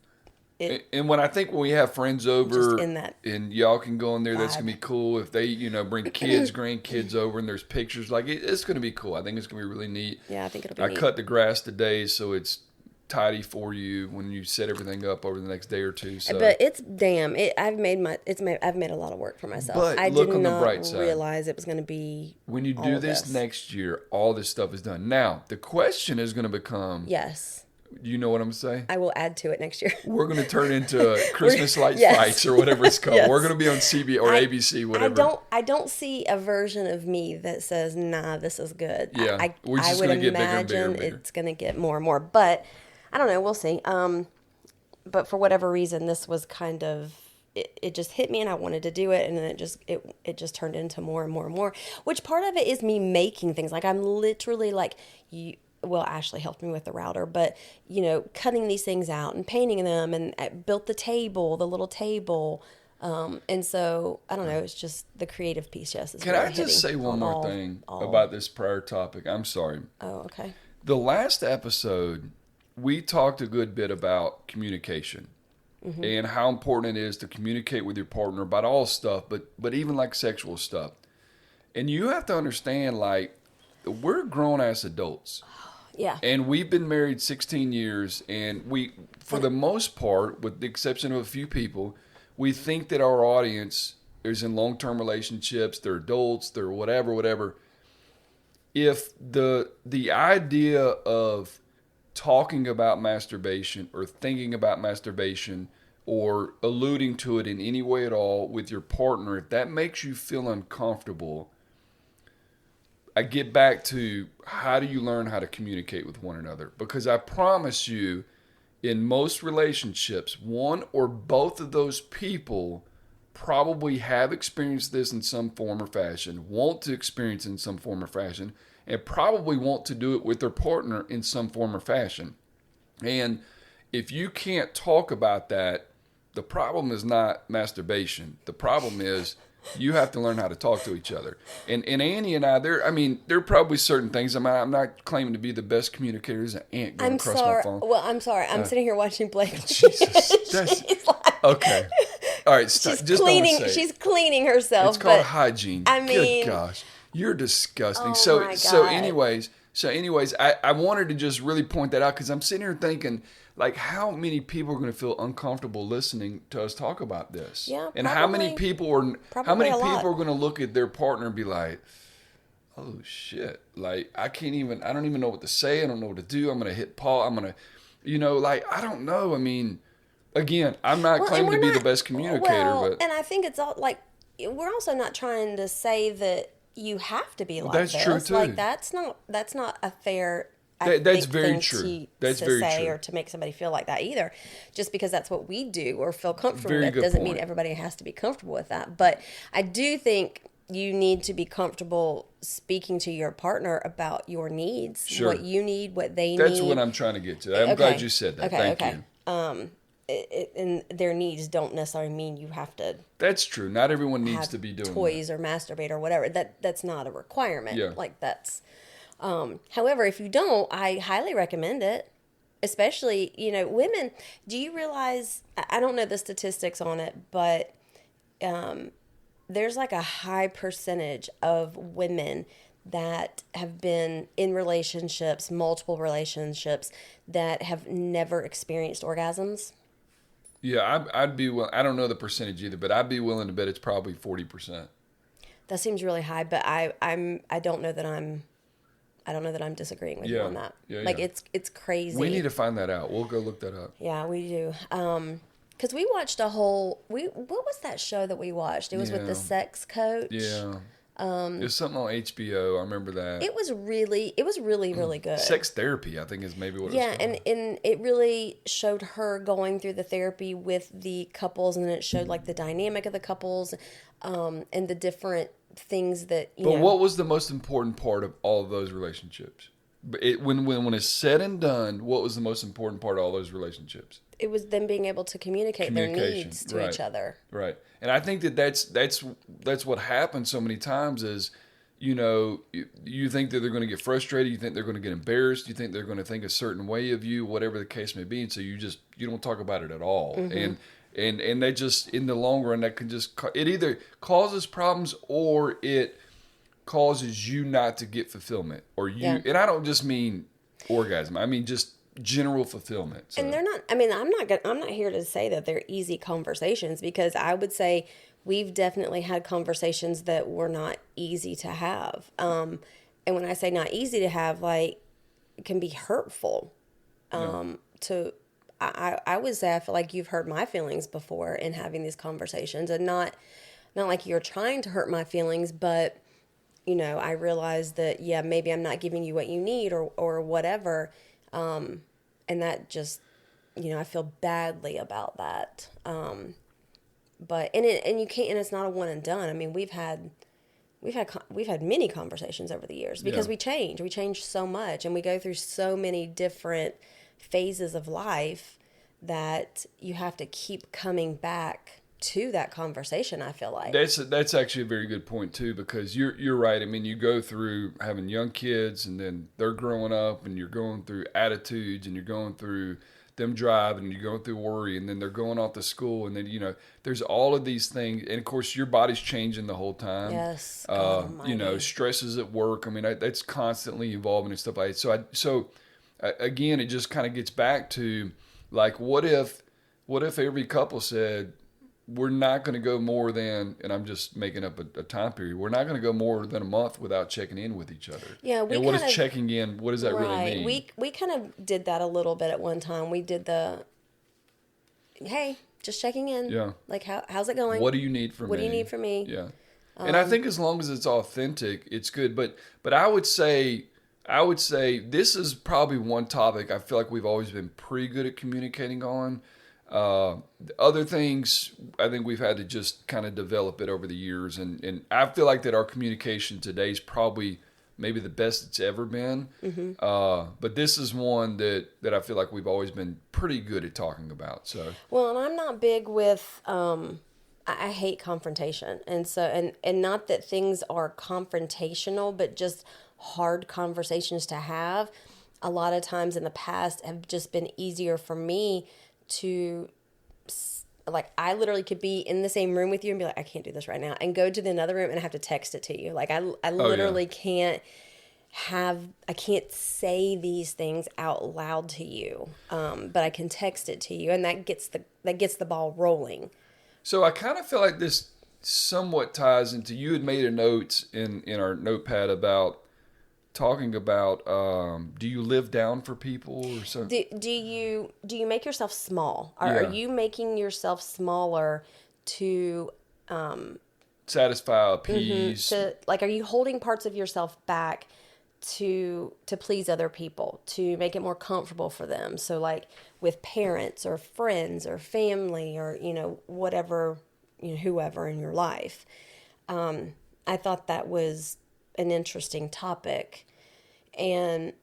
Speaker 1: And when we have friends over and y'all can go in there, that's going to be cool. If they, bring kids, grandkids over and there's pictures, it's going to be cool. I think it's going to be really neat.
Speaker 2: Yeah, I think it'll be neat.
Speaker 1: I cut the grass today, so it's tidy for you when you set everything up over the next day or two. So.
Speaker 2: But I've made a lot of work for myself.
Speaker 1: But
Speaker 2: I
Speaker 1: look
Speaker 2: did
Speaker 1: on the
Speaker 2: not
Speaker 1: bright side.
Speaker 2: realize it was going to be.
Speaker 1: When you do this next year, all this stuff is done. Now, the question is going to become.
Speaker 2: Yes.
Speaker 1: You know what I'm saying?
Speaker 2: I will add to it next year.
Speaker 1: We're going to turn into Christmas light fights or whatever it's called. Yes. We're going to be on CB or ABC, whatever.
Speaker 2: I don't see a version of me that says, "Nah, this is good."
Speaker 1: Yeah,
Speaker 2: I
Speaker 1: would
Speaker 2: imagine
Speaker 1: get bigger and bigger and bigger.
Speaker 2: It's going to get more and more, but I don't know. We'll see. But for whatever reason, this was kind of it just hit me, and I wanted to do it, and then it just turned into more and more and more. Which part of it is me making things. Like I'm literally like you. Well, Ashley helped me with the router, but, cutting these things out and painting them, and I built the little table. And so, I don't know, it's just the creative piece, yes.
Speaker 1: Can I just say one more thing about this prior topic? I'm sorry.
Speaker 2: Oh, okay.
Speaker 1: The last episode, we talked a good bit about communication and how important it is to communicate with your partner about all stuff, but even like sexual stuff. And you have to understand, like, we're grown-ass adults.
Speaker 2: Yeah.
Speaker 1: And we've been married 16 years, and we, for the most part, with the exception of a few people, we think that our audience is in long-term relationships, they're adults, they're whatever. If the idea of talking about masturbation or thinking about masturbation or alluding to it in any way at all with your partner, if that makes you feel uncomfortable, I get back to how do you learn how to communicate with one another? Because I promise you, in most relationships, one or both of those people probably have experienced this in some form or fashion, want to experience in some form or fashion, and probably want to do it with their partner in some form or fashion. And if you can't talk about that, the problem is not masturbation. The problem is you have to learn how to talk to each other. And Annie and I, there are probably certain things. I'm not claiming to be the best communicator. There's an ant going across my phone.
Speaker 2: Well, I'm sorry. I'm sitting here watching Blake.
Speaker 1: Jesus. Okay. All right. Stop. Just
Speaker 2: cleaning.
Speaker 1: Don't say
Speaker 2: She's cleaning herself.
Speaker 1: It's called hygiene.
Speaker 2: I mean,
Speaker 1: good gosh, you're disgusting.
Speaker 2: Oh my God.
Speaker 1: So anyways, I wanted to just really point that out because I'm sitting here thinking, like, how many people are going to feel uncomfortable listening to us talk about this?
Speaker 2: Yeah,
Speaker 1: and how many people are going to look at their partner and be like, "Oh shit! Like, I don't even know what to say. I don't know what to do. I'm going to hit pause. I'm going to, like, I don't know. I mean, again, I'm not claiming to be the best communicator, but
Speaker 2: and I think it's all like we're also not trying to say that you have to be like
Speaker 1: that's
Speaker 2: this.
Speaker 1: True too.
Speaker 2: Like that's not a fair.
Speaker 1: That's very true. That's very true.
Speaker 2: Or to make somebody feel like that either. Just because that's what we do or feel comfortable
Speaker 1: Very
Speaker 2: with
Speaker 1: good
Speaker 2: doesn't
Speaker 1: point.
Speaker 2: mean everybody has to be comfortable with that. But I do think you need to be comfortable speaking to your partner about your needs,
Speaker 1: Sure.
Speaker 2: what you need, what they need.
Speaker 1: That's what I'm trying to get to. I'm glad you said that. Thank you.
Speaker 2: And their needs don't necessarily mean you have to.
Speaker 1: That's true. Not everyone needs
Speaker 2: have
Speaker 1: to be doing
Speaker 2: toys or masturbate or whatever. That's not a requirement.
Speaker 1: Yeah.
Speaker 2: Like that's. However, if you don't, I highly recommend it. Especially, women. Do you realize? I don't know the statistics on it, but there's like a high percentage of women that have been in relationships, multiple relationships, that have never experienced orgasms.
Speaker 1: Yeah, I'd be willing. I don't know the percentage either, but I'd be willing to bet it's probably 40%.
Speaker 2: That seems really high, but I don't know that I'm disagreeing with you on that.
Speaker 1: Yeah,
Speaker 2: like it's crazy.
Speaker 1: We need to find that out. We'll go look that up.
Speaker 2: Yeah, we do. Because we watched what was that show that we watched? It was with the sex coach.
Speaker 1: Yeah. It was something on HBO. I remember that.
Speaker 2: It was really, really good.
Speaker 1: Sex therapy, I think, is maybe what it was called.
Speaker 2: and it really showed her going through the therapy with the couples, and then it showed like the dynamic of the couples, and the different things that you know.
Speaker 1: But what was the most important part of all of those relationships? When it's said and done, what was the most important part of all those relationships?
Speaker 2: It was them being able to communicate their needs to each other.
Speaker 1: Right. And I think that's what happens so many times is, you think that they're going to get frustrated. You think they're going to get embarrassed. You think they're going to think a certain way of you, whatever the case may be. And so you don't talk about it at all.
Speaker 2: Mm-hmm.
Speaker 1: And they just, in the long run, that can it either causes problems or it causes you not to get fulfillment and I don't just mean orgasm. I mean, just general fulfillment. So.
Speaker 2: And they're not, I mean, I'm not here to say that they're easy conversations, because I would say we've definitely had conversations that were not easy to have. And when I say not easy to have, like, it can be hurtful. I would say I feel like you've hurt my feelings before in having these conversations, and not like you're trying to hurt my feelings, but I realize that, yeah, maybe I'm not giving you what you need, or whatever. And that just, I feel badly about that. But you can't, and it's not a one and done. I mean, we've had many conversations over the years, because we change so much, and we go through so many different phases of life that you have to keep coming back to that conversation. I feel like
Speaker 1: that's actually a very good point too, because you're right. I mean, you go through having young kids, and then they're growing up, and you're going through attitudes, and you're going through them driving, and you're going through worry, and then they're going off to school, and then there's all of these things, and of course your body's changing the whole time.
Speaker 2: Yes.
Speaker 1: Stresses at work. I mean, that's constantly evolving and stuff like that. So again, it just kind of gets back to, like, what if every couple said, we're not going to go more than, and I'm just making up a time period, we're not going to go more than a month without checking in with each other.
Speaker 2: Yeah,
Speaker 1: and what is checking in? What does that really mean?
Speaker 2: We kind of did that a little bit at one time. We did the, hey, just checking in.
Speaker 1: Yeah.
Speaker 2: Like, how's it going?
Speaker 1: What do you need from me?
Speaker 2: What do you need from me?
Speaker 1: Yeah. And I think as long as it's authentic, it's good. But I would say this is probably one topic I feel like we've always been pretty good at communicating on. Other things, I think we've had to just kind of develop it over the years. And I feel like that our communication today is probably maybe the best it's ever been. Mm-hmm. But this is one that I feel like we've always been pretty good at talking about. So,
Speaker 2: well, and I'm not big with, I hate confrontation. And so, and not that things are confrontational, but just hard conversations to have. A lot of times in the past have just been easier for me to, like, I literally could be in the same room with you and be like, I can't do this right now, and go to the another room and I have to text it to you. Like, I literally can't say these things out loud to you, but I can text it to you, and that gets the ball rolling.
Speaker 1: So I kind of feel like this somewhat ties into, you had made a note in our notepad about talking about, do you live down for people or something?
Speaker 2: Do you make yourself small? Are you making yourself smaller to
Speaker 1: satisfy, appease?
Speaker 2: Are you holding parts of yourself back to please other people, to make it more comfortable for them? So, like, with parents or friends or family, or whatever, whoever in your life. I thought that was an interesting topic. And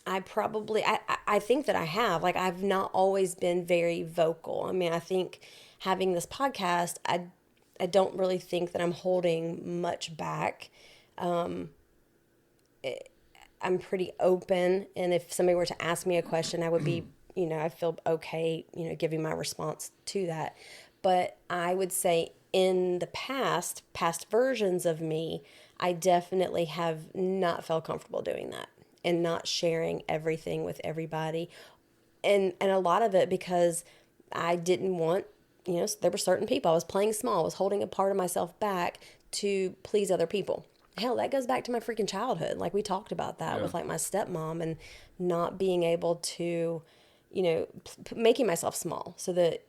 Speaker 2: I think that I have, like, I've not always been very vocal. I mean, I think having this podcast, I don't really think that I'm holding much back. I'm pretty open. And if somebody were to ask me a question, I would be, I feel okay, giving my response to that. But I would say in the past versions of me, I definitely have not felt comfortable doing that and not sharing everything with everybody. And a lot of it because I didn't want, there were certain people. I was playing small. I was holding a part of myself back to please other people. Hell, that goes back to my freaking childhood. Like, we talked about that with, like, my stepmom, and not being able to, making myself small so that,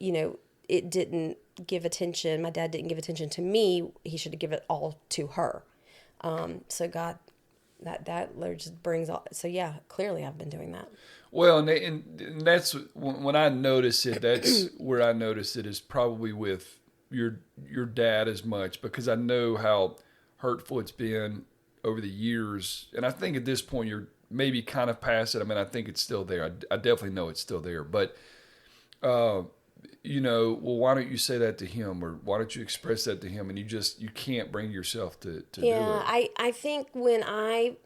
Speaker 2: it didn't give attention. My dad didn't give attention to me. He should have given it all to her. So God, that just brings all. So yeah, clearly I've been doing that.
Speaker 1: Well, and that's when I notice it. That's where I notice it is probably with your dad as much, because I know how hurtful it's been over the years. And I think at this point you're maybe kind of past it. I mean, I think it's still there. I definitely know it's still there. But, well, why don't you say that to him, or why don't you express that to him? And you can't bring yourself to do it.
Speaker 2: Yeah, I think when I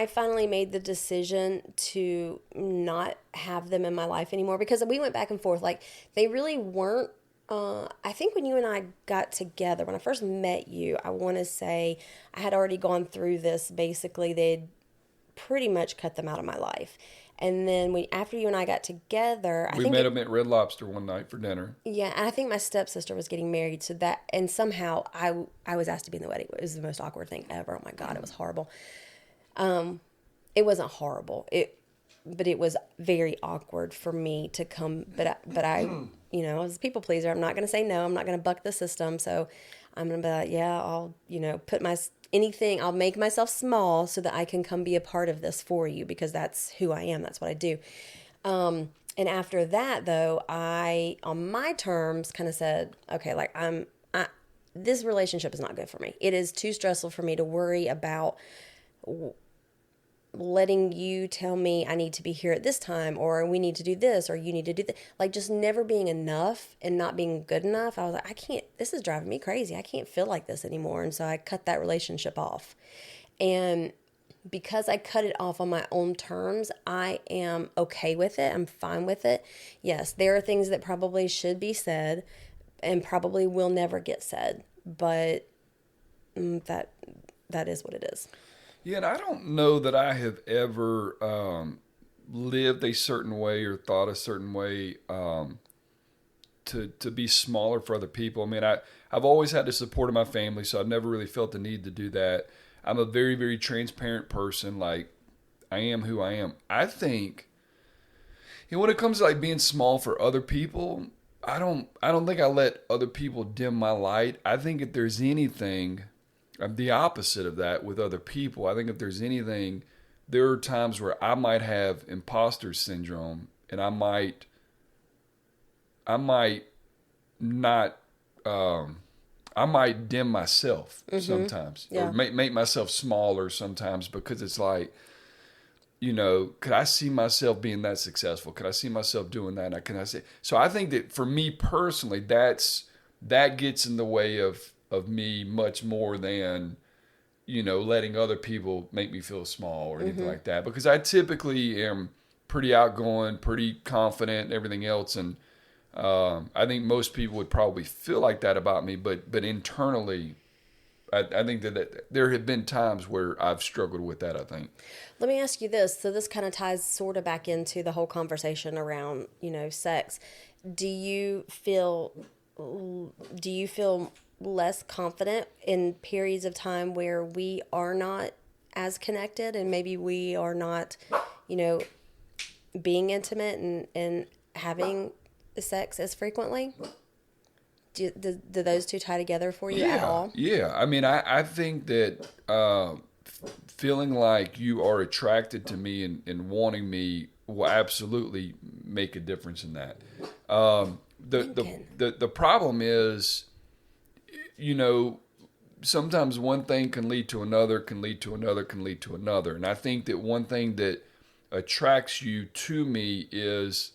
Speaker 2: finally made the decision to not have them in my life anymore, because we went back and forth, like, they really weren't. I think when you and I got together, when I first met you, I want to say I had already gone through this. Basically, they'd pretty much cut them out of my life. And then after you and I got together,
Speaker 1: We met him at Red Lobster one night for dinner.
Speaker 2: Yeah, and I think my stepsister was getting married, so that, and somehow I was asked to be in the wedding. It was the most awkward thing ever. Oh my God, it was horrible. It wasn't horrible. But it was very awkward for me to come. But I, as a people pleaser, I'm not going to say no. I'm not going to buck the system. So I'm going to be like, yeah, I'll, put I'll make myself small so that I can come be a part of this for you, because that's who I am. That's what I do. And after that, though, I, on my terms, kind of said, okay, like this relationship is not good for me. It is too stressful for me to worry about letting you tell me I need to be here at this time, or we need to do this, or you need to do that. Like, just never being enough and not being good enough. I was like, I can't, this is driving me crazy. I can't feel like this anymore. And so I cut that relationship off. And because I cut it off on my own terms, I am okay with it. I'm fine with it. Yes, there are things that probably should be said and probably will never get said, but that is what it is.
Speaker 1: Yeah, and I don't know that I have ever lived a certain way or thought a certain way to be smaller for other people. I mean, I've always had the support of my family, so I've never really felt the need to do that. I'm a very, very transparent person. Like, I am who I am. I think, when it comes to like being small for other people, I don't think I let other people dim my light. I think if there's anything, I'm the opposite of that with other people. I think if there's anything, there are times where I might have imposter syndrome, and I might not, I might dim myself sometimes, or make myself smaller sometimes, because it's like, could I see myself being that successful? Could I see myself doing that? So I think that for me personally, that gets in the way of me much more than, letting other people make me feel small or anything like that. Because I typically am pretty outgoing, pretty confident, and everything else. And I think most people would probably feel like that about me. But internally, I think that there have been times where I've struggled with that, I think.
Speaker 2: Let me ask you this. So this kind of ties sort of back into the whole conversation around, sex. Do you feel less confident in periods of time where we are not as connected, and maybe we are not, being intimate and having sex as frequently? Do those two tie together for you at all?
Speaker 1: Yeah. I mean, I think that feeling like you are attracted to me and wanting me will absolutely make a difference in that. The problem is, sometimes one thing can lead to another, can lead to another, can lead to another. And I think that one thing that attracts you to me is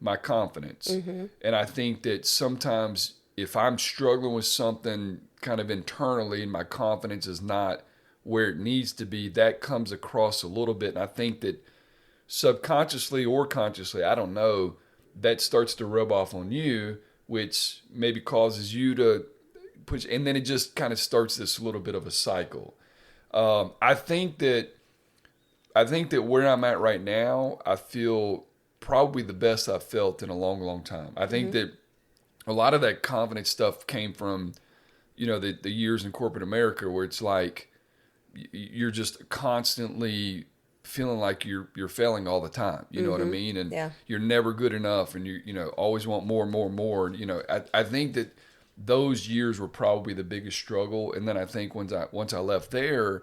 Speaker 1: my confidence. And I think that sometimes if I'm struggling with something kind of internally and my confidence is not where it needs to be, that comes across a little bit. And I think that subconsciously or consciously, I don't know, that starts to rub off on you, which maybe causes you to push, and then it just kind of starts this little bit of a cycle. I think that where I'm at right now, I feel probably the best I've felt in a long, long time. I think that a lot of that confidence stuff came from, the years in corporate America, where it's like you're just constantly feeling like you're failing all the time. You know what I mean? And you're never good enough, and you always want more and more and more. I think that those years were probably the biggest struggle. And then I think once I left there,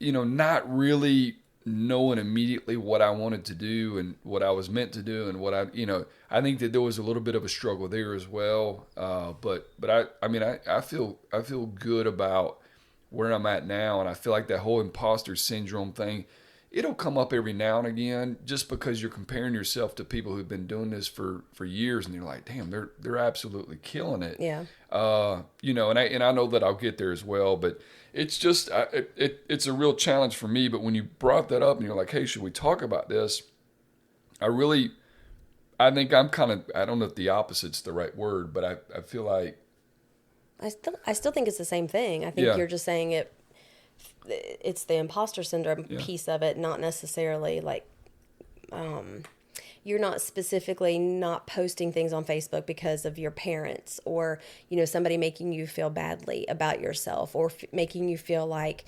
Speaker 1: not really knowing immediately what I wanted to do and what I was meant to do, and what I think that there was a little bit of a struggle there as well. But I feel good about where I'm at now, and I feel like that whole imposter syndrome thing, it'll come up every now and again, just because you're comparing yourself to people who've been doing this for years, and you're like, damn, they're absolutely killing it.
Speaker 2: Yeah.
Speaker 1: And I know that I'll get there as well, but it's just it's a real challenge for me. But when you brought that up and you're like, hey, should we talk about this? I think I'm kind of, I don't know if the opposite's the right word, but I feel like
Speaker 2: I still think it's the same thing. I think you're just saying it it's the imposter syndrome piece of it, not necessarily like you're not specifically not posting things on Facebook because of your parents or, somebody making you feel badly about yourself or making you feel like,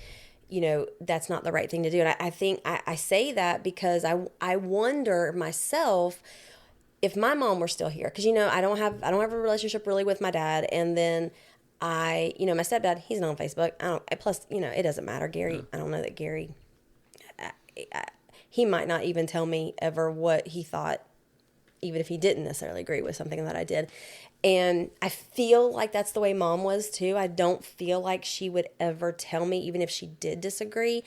Speaker 2: that's not the right thing to do. And I think I say that because I wonder myself if my mom were still here, because, I don't have a relationship really with my dad. And then my stepdad, he's not on Facebook. Plus, it doesn't matter. Gary, I don't know that Gary, he might not even tell me ever what he thought, even if he didn't necessarily agree with something that I did. And I feel like that's the way mom was too. I don't feel like she would ever tell me, even if she did disagree.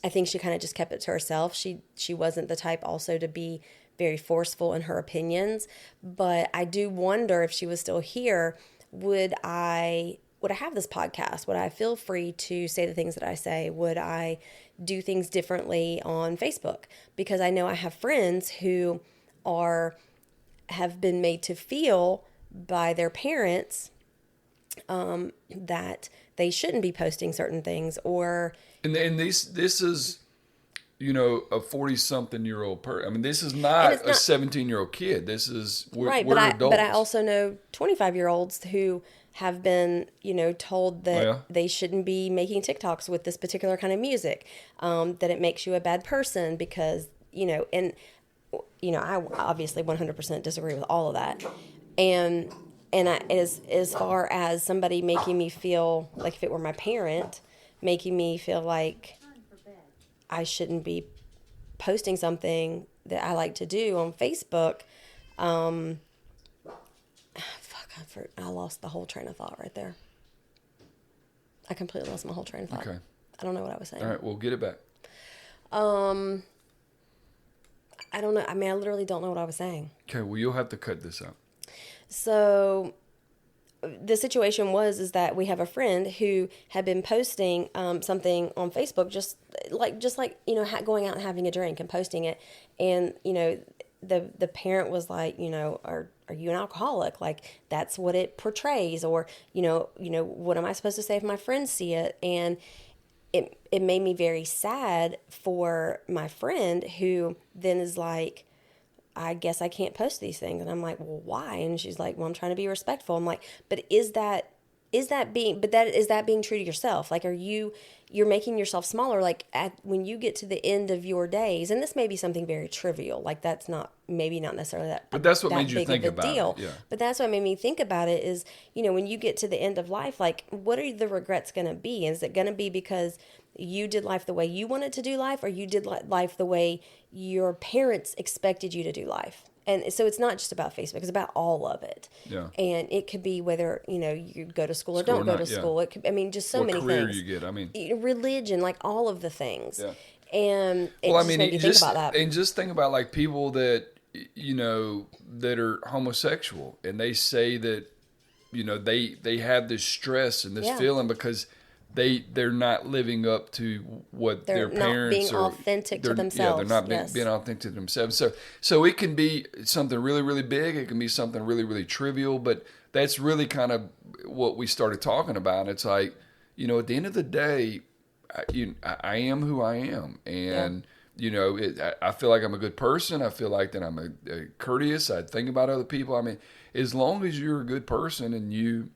Speaker 2: I think she kind of just kept it to herself. She wasn't the type also to be very forceful in her opinions. But I do wonder if she was still here, would I have this podcast? Would I feel free to say the things that I say? Would I do things differently on Facebook? Because I know I have friends who have been made to feel by their parents that they shouldn't be posting certain things, or
Speaker 1: and this is a 40-something-year-old person. I mean, this is not a 17-year-old kid. This is we're adults.
Speaker 2: But I also know 25-year-olds who have been, told that they shouldn't be making TikToks with this particular kind of music, that it makes you a bad person because, I obviously 100% disagree with all of that. And as far as somebody making me feel like if it were my parent, making me feel like I shouldn't be posting something that I like to do on Facebook, I lost the whole train of thought right there. I completely lost my whole train of thought.
Speaker 1: Okay.
Speaker 2: I don't know what I was saying.
Speaker 1: All right, we'll get it back.
Speaker 2: I don't know. I mean, I literally don't know what I was saying.
Speaker 1: Okay, well, you'll have to cut this out.
Speaker 2: So the situation is that we have a friend who had been posting something on Facebook, just like going out and having a drink and posting it, and the parent was like, are you an alcoholic? Like, that's what it portrays, or what am I supposed to say if my friends see it? And it made me very sad for my friend, who then is like, I guess I can't post these things. And I'm like, well, why? And she's like, well, I'm trying to be respectful. I'm like, but is that being true to yourself? Like, you're making yourself smaller? Like, when you get to the end of your days, and this may be something very trivial, like that's not necessarily that,
Speaker 1: but that's what
Speaker 2: that
Speaker 1: made you
Speaker 2: big
Speaker 1: think
Speaker 2: of a
Speaker 1: about
Speaker 2: deal.
Speaker 1: it. Yeah.
Speaker 2: But that's what made me think about it is, when you get to the end of life, like, what are the regrets going to be? Is it going to be because you did life the way you wanted to do life, or you did life the way your parents expected you to do life? And so it's not just about Facebook; it's about all of it.
Speaker 1: Yeah.
Speaker 2: And it could be whether you go to school or don't go to school. It could, just so many
Speaker 1: career
Speaker 2: things.
Speaker 1: You get. I mean,
Speaker 2: religion, like all of the things.
Speaker 1: Yeah.
Speaker 2: And it made me think about that.
Speaker 1: And just think about like people that that are homosexual, and they say that they have this stress and this feeling because they're not living up to what their parents
Speaker 2: are. They're not being authentic to themselves.
Speaker 1: Yeah, they're not being authentic to themselves. So it can be something really, really big. It can be something really, really trivial. But that's really kind of what we started talking about. It's like, at the end of the day, I am who I am. And, I feel like I'm a good person. I feel like that I'm a courteous. I think about other people. I mean, as long as you're a good person and you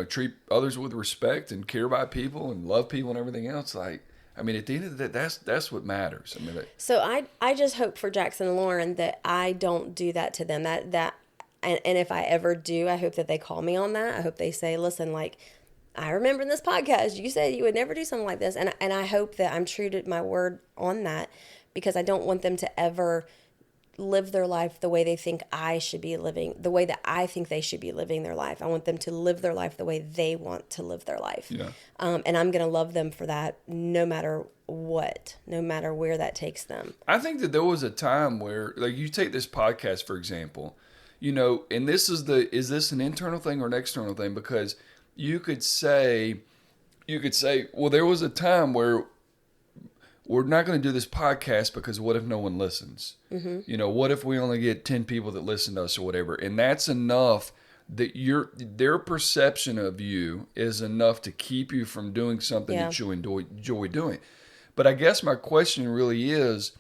Speaker 1: treat others with respect and care about people and love people and everything else, at the end of the day, that's what matters.
Speaker 2: So I just hope for Jackson and Lauren that I don't do that to them. And if I ever do, I hope that they call me on that. I hope they say, listen, like, I remember in this podcast, you said you would never do something like this. And I hope that I'm true to my word on that, because I don't want them to ever live their life the way they think I should be living, the way that I think they should be living their life. I want them to live their life the way they want to live their life.
Speaker 1: Yeah.
Speaker 2: And I'm going to love them for that no matter what, no matter where that takes them.
Speaker 1: I think that there was a time where, like, you take this podcast, for example, and is this an internal thing or an external thing? Because you could say, well, there was a time where we're not going to do this podcast because what if no one listens? Mm-hmm. What if we only get 10 people that listen to us or whatever? And that's enough that their perception of you is enough to keep you from doing something that you enjoy doing. But I guess my question really is,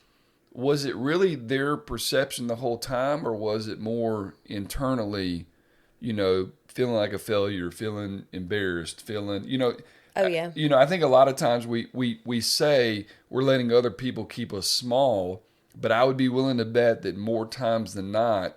Speaker 1: was it really their perception the whole time, or was it more internally, feeling like a failure, feeling embarrassed, feeling,
Speaker 2: Oh, yeah.
Speaker 1: I think a lot of times we say we're letting other people keep us small, but I would be willing to bet that more times than not,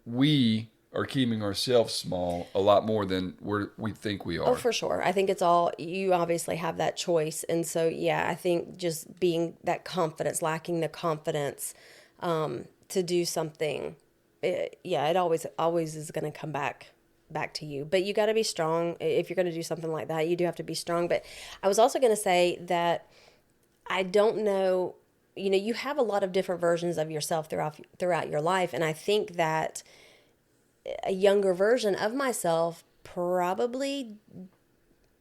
Speaker 1: we are keeping ourselves small a lot more than we think we are.
Speaker 2: Oh, for sure. I think it's all, you obviously have that choice. And so, yeah, I think just being that confidence, lacking the confidence to do something, it always is going to come back to you. But you got to be strong. If you're going to do something like that, you do have to be strong. But I was also going to say that I don't know, you have a lot of different versions of yourself throughout your life. And I think that a younger version of myself probably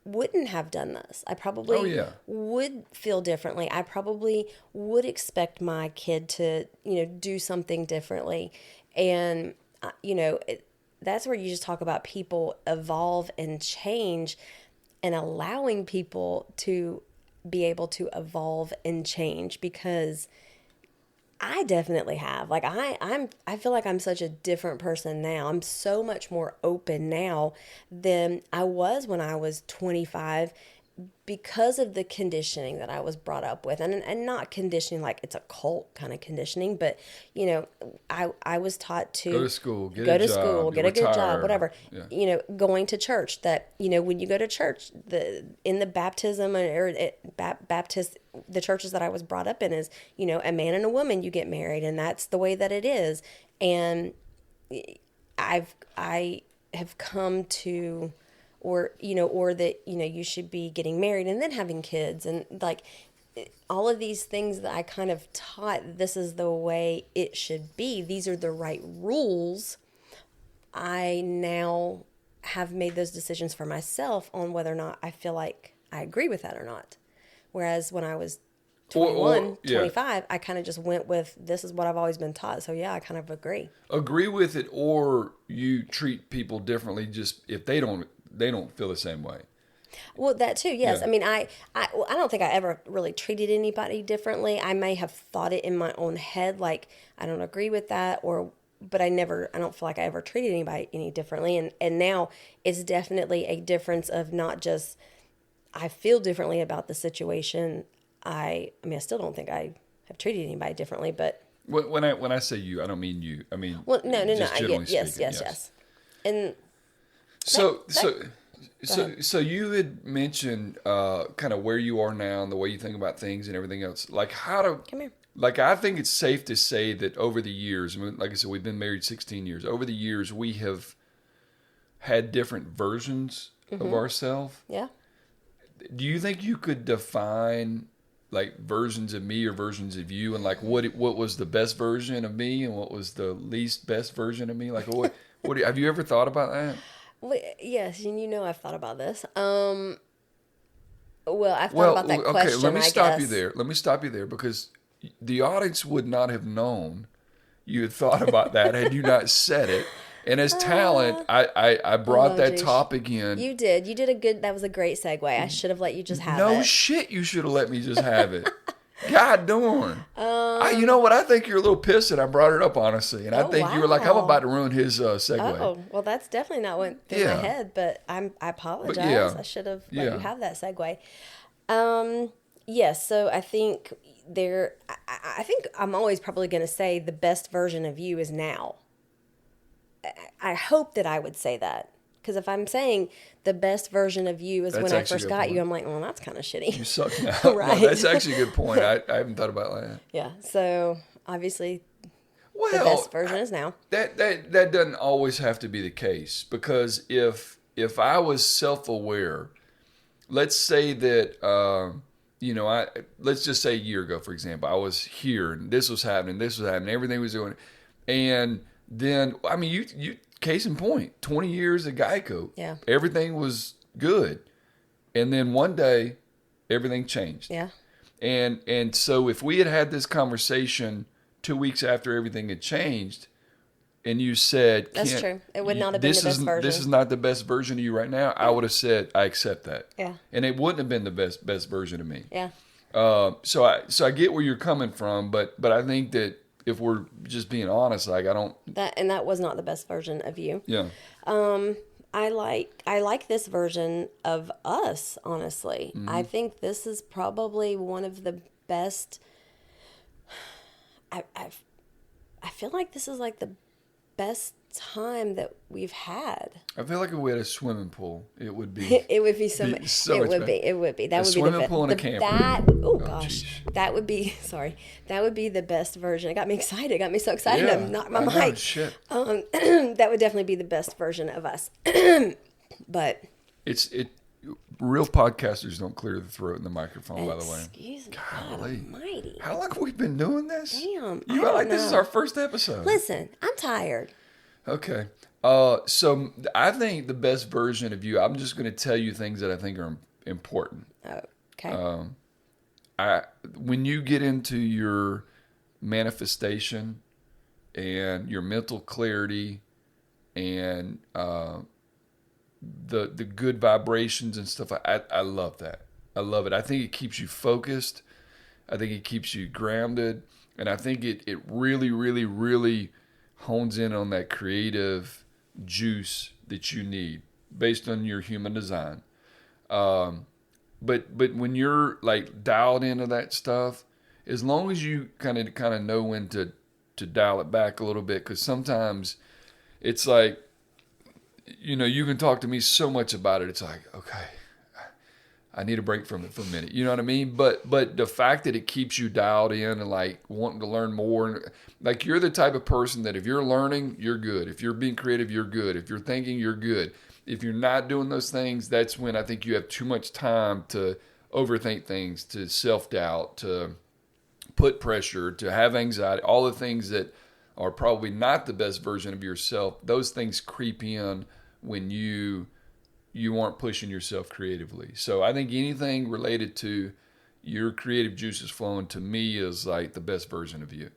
Speaker 2: wouldn't have done this. I probably would feel differently. I probably would expect my kid to, do something differently. And, that's where you just talk about people evolve and change, and allowing people to be able to evolve and change, because I definitely have. Like I feel like I'm such a different person now. I'm so much more open now than I was when I was 25, because of the conditioning that I was brought up with, and not conditioning like it's a cult kind of conditioning, but I was taught to
Speaker 1: go to school, get
Speaker 2: a good job, whatever.
Speaker 1: Yeah.
Speaker 2: Going to church, that when you go to church, in the baptism Baptist, the churches that I was brought up in is, a man and a woman, you get married, and that's the way that it is. And I have come to, or that, you should be getting married and then having kids, and like all of these things that I kind of taught, this is the way it should be. These are the right rules. I now have made those decisions for myself on whether or not I feel like I agree with that or not. Whereas when I was 25, I kind of just went with, this is what I've always been taught. So yeah, I kind of agree.
Speaker 1: Agree with it, or you treat people differently just if they don't feel the same way.
Speaker 2: Well, that too, yes.
Speaker 1: Yeah.
Speaker 2: I mean, I don't think I ever really treated anybody differently. I may have thought it in my own head, like, I don't agree with that, but I don't feel like I ever treated anybody any differently. And now it's definitely a difference of not just, I feel differently about the situation. I still don't think I have treated anybody differently, but
Speaker 1: when I say you, I don't mean you. I mean,
Speaker 2: well, no.
Speaker 1: Yes.
Speaker 2: And
Speaker 1: so you had mentioned kind of where you are now and the way you think about things and everything else. Like
Speaker 2: come here.
Speaker 1: Like, I think it's safe to say that over the years, like I said, we've been married 16 years. Over the years, we have had different versions of ourselves.
Speaker 2: Yeah.
Speaker 1: Do you think you could define like versions of me or versions of you, and like what was the best version of me and what was the least best version of me? Like what have you ever thought about that?
Speaker 2: Well, yes, and I've thought about this. Well, I've thought about that question.
Speaker 1: Okay, let me stop you there. Let me stop you there, because the audience would not have known you had thought about that had you not said it. And as talent, I brought that topic in.
Speaker 2: You did. You did a good. That was a great segue. I should have let you just have it.
Speaker 1: No shit, you should have let me just have it. God darn. You know what? I think you're a little pissed that I brought it up, honestly. And I think you were like, I'm about to ruin his segue.
Speaker 2: Oh, well, that's definitely not what went through my head, but I apologize. I should have let you have that segue. Yes, so I think I think I'm always probably going to say the best version of you is now. I hope that I would say that. Because if I'm saying the best version of you is when I first got you, I'm like, well, that's kind of shitty.
Speaker 1: You suck now. Right. No, that's actually a good point. I haven't thought about that.
Speaker 2: Yeah. So obviously, the best version is now.
Speaker 1: That doesn't always have to be the case, because if I was self-aware, let's say that let's just say a year ago, for example, I was here and this was happening, everything was doing, and then you case in point, 20 years at Geico.
Speaker 2: Yeah.
Speaker 1: Everything was good. And then one day, everything changed.
Speaker 2: Yeah.
Speaker 1: And so if we had this conversation 2 weeks after everything had changed, and you said,
Speaker 2: That's true. It would not have been the best version.
Speaker 1: This is not the best version of you right now. I would have said, I accept that.
Speaker 2: Yeah.
Speaker 1: And it wouldn't have been the best version of me.
Speaker 2: Yeah.
Speaker 1: So I get where you're coming from, but I think that if we're just being honest, like
Speaker 2: that was not the best version of you.
Speaker 1: Yeah.
Speaker 2: I like this version of us, honestly.
Speaker 1: Mm-hmm.
Speaker 2: I think this is probably one of the best. I feel like this is like the best time that we've had.
Speaker 1: I feel like if we had a swimming pool, it would be.
Speaker 2: It would be so much. It would be. It would be. That would be the
Speaker 1: swimming pool and a camper.
Speaker 2: Oh gosh,
Speaker 1: geez.
Speaker 2: that would be. Sorry, that would be the best version. It got me excited. It got me so excited.
Speaker 1: Yeah,
Speaker 2: I knocked my
Speaker 1: I know,
Speaker 2: mic.
Speaker 1: shit.
Speaker 2: That would definitely be the best version of us. But
Speaker 1: real podcasters don't clear the throat in the microphone. By the way,
Speaker 2: excuse me,
Speaker 1: Golly.
Speaker 2: God Almighty.
Speaker 1: How long have we been doing this?
Speaker 2: Damn,
Speaker 1: You act like this is our first episode.
Speaker 2: Listen, I'm tired.
Speaker 1: Okay. So I think the best version of you, I'm just going to tell you things that I think are important.
Speaker 2: Okay.
Speaker 1: When you get into your manifestation and your mental clarity and the good vibrations and stuff, I love that. I love it. I think it keeps you focused. I think it keeps you grounded. And I think it really, really, really hones in on that creative juice that you need based on your human design. But when you're like dialed into that stuff, as long as you kind of know when to dial it back a little bit, because sometimes it's like, you can talk to me so much about it. It's like, okay, I need a break from it for a minute. You know what I mean? But the fact that it keeps you dialed in and like wanting to learn more, like you're the type of person that if you're learning, you're good. If you're being creative, you're good. If you're thinking, you're good. If you're not doing those things, that's when I think you have too much time to overthink things, to self-doubt, to put pressure, to have anxiety, all the things that are probably not the best version of yourself. Those things creep in when you aren't pushing yourself creatively. So I think anything related to your creative juices flowing, to me, is like the best version of you.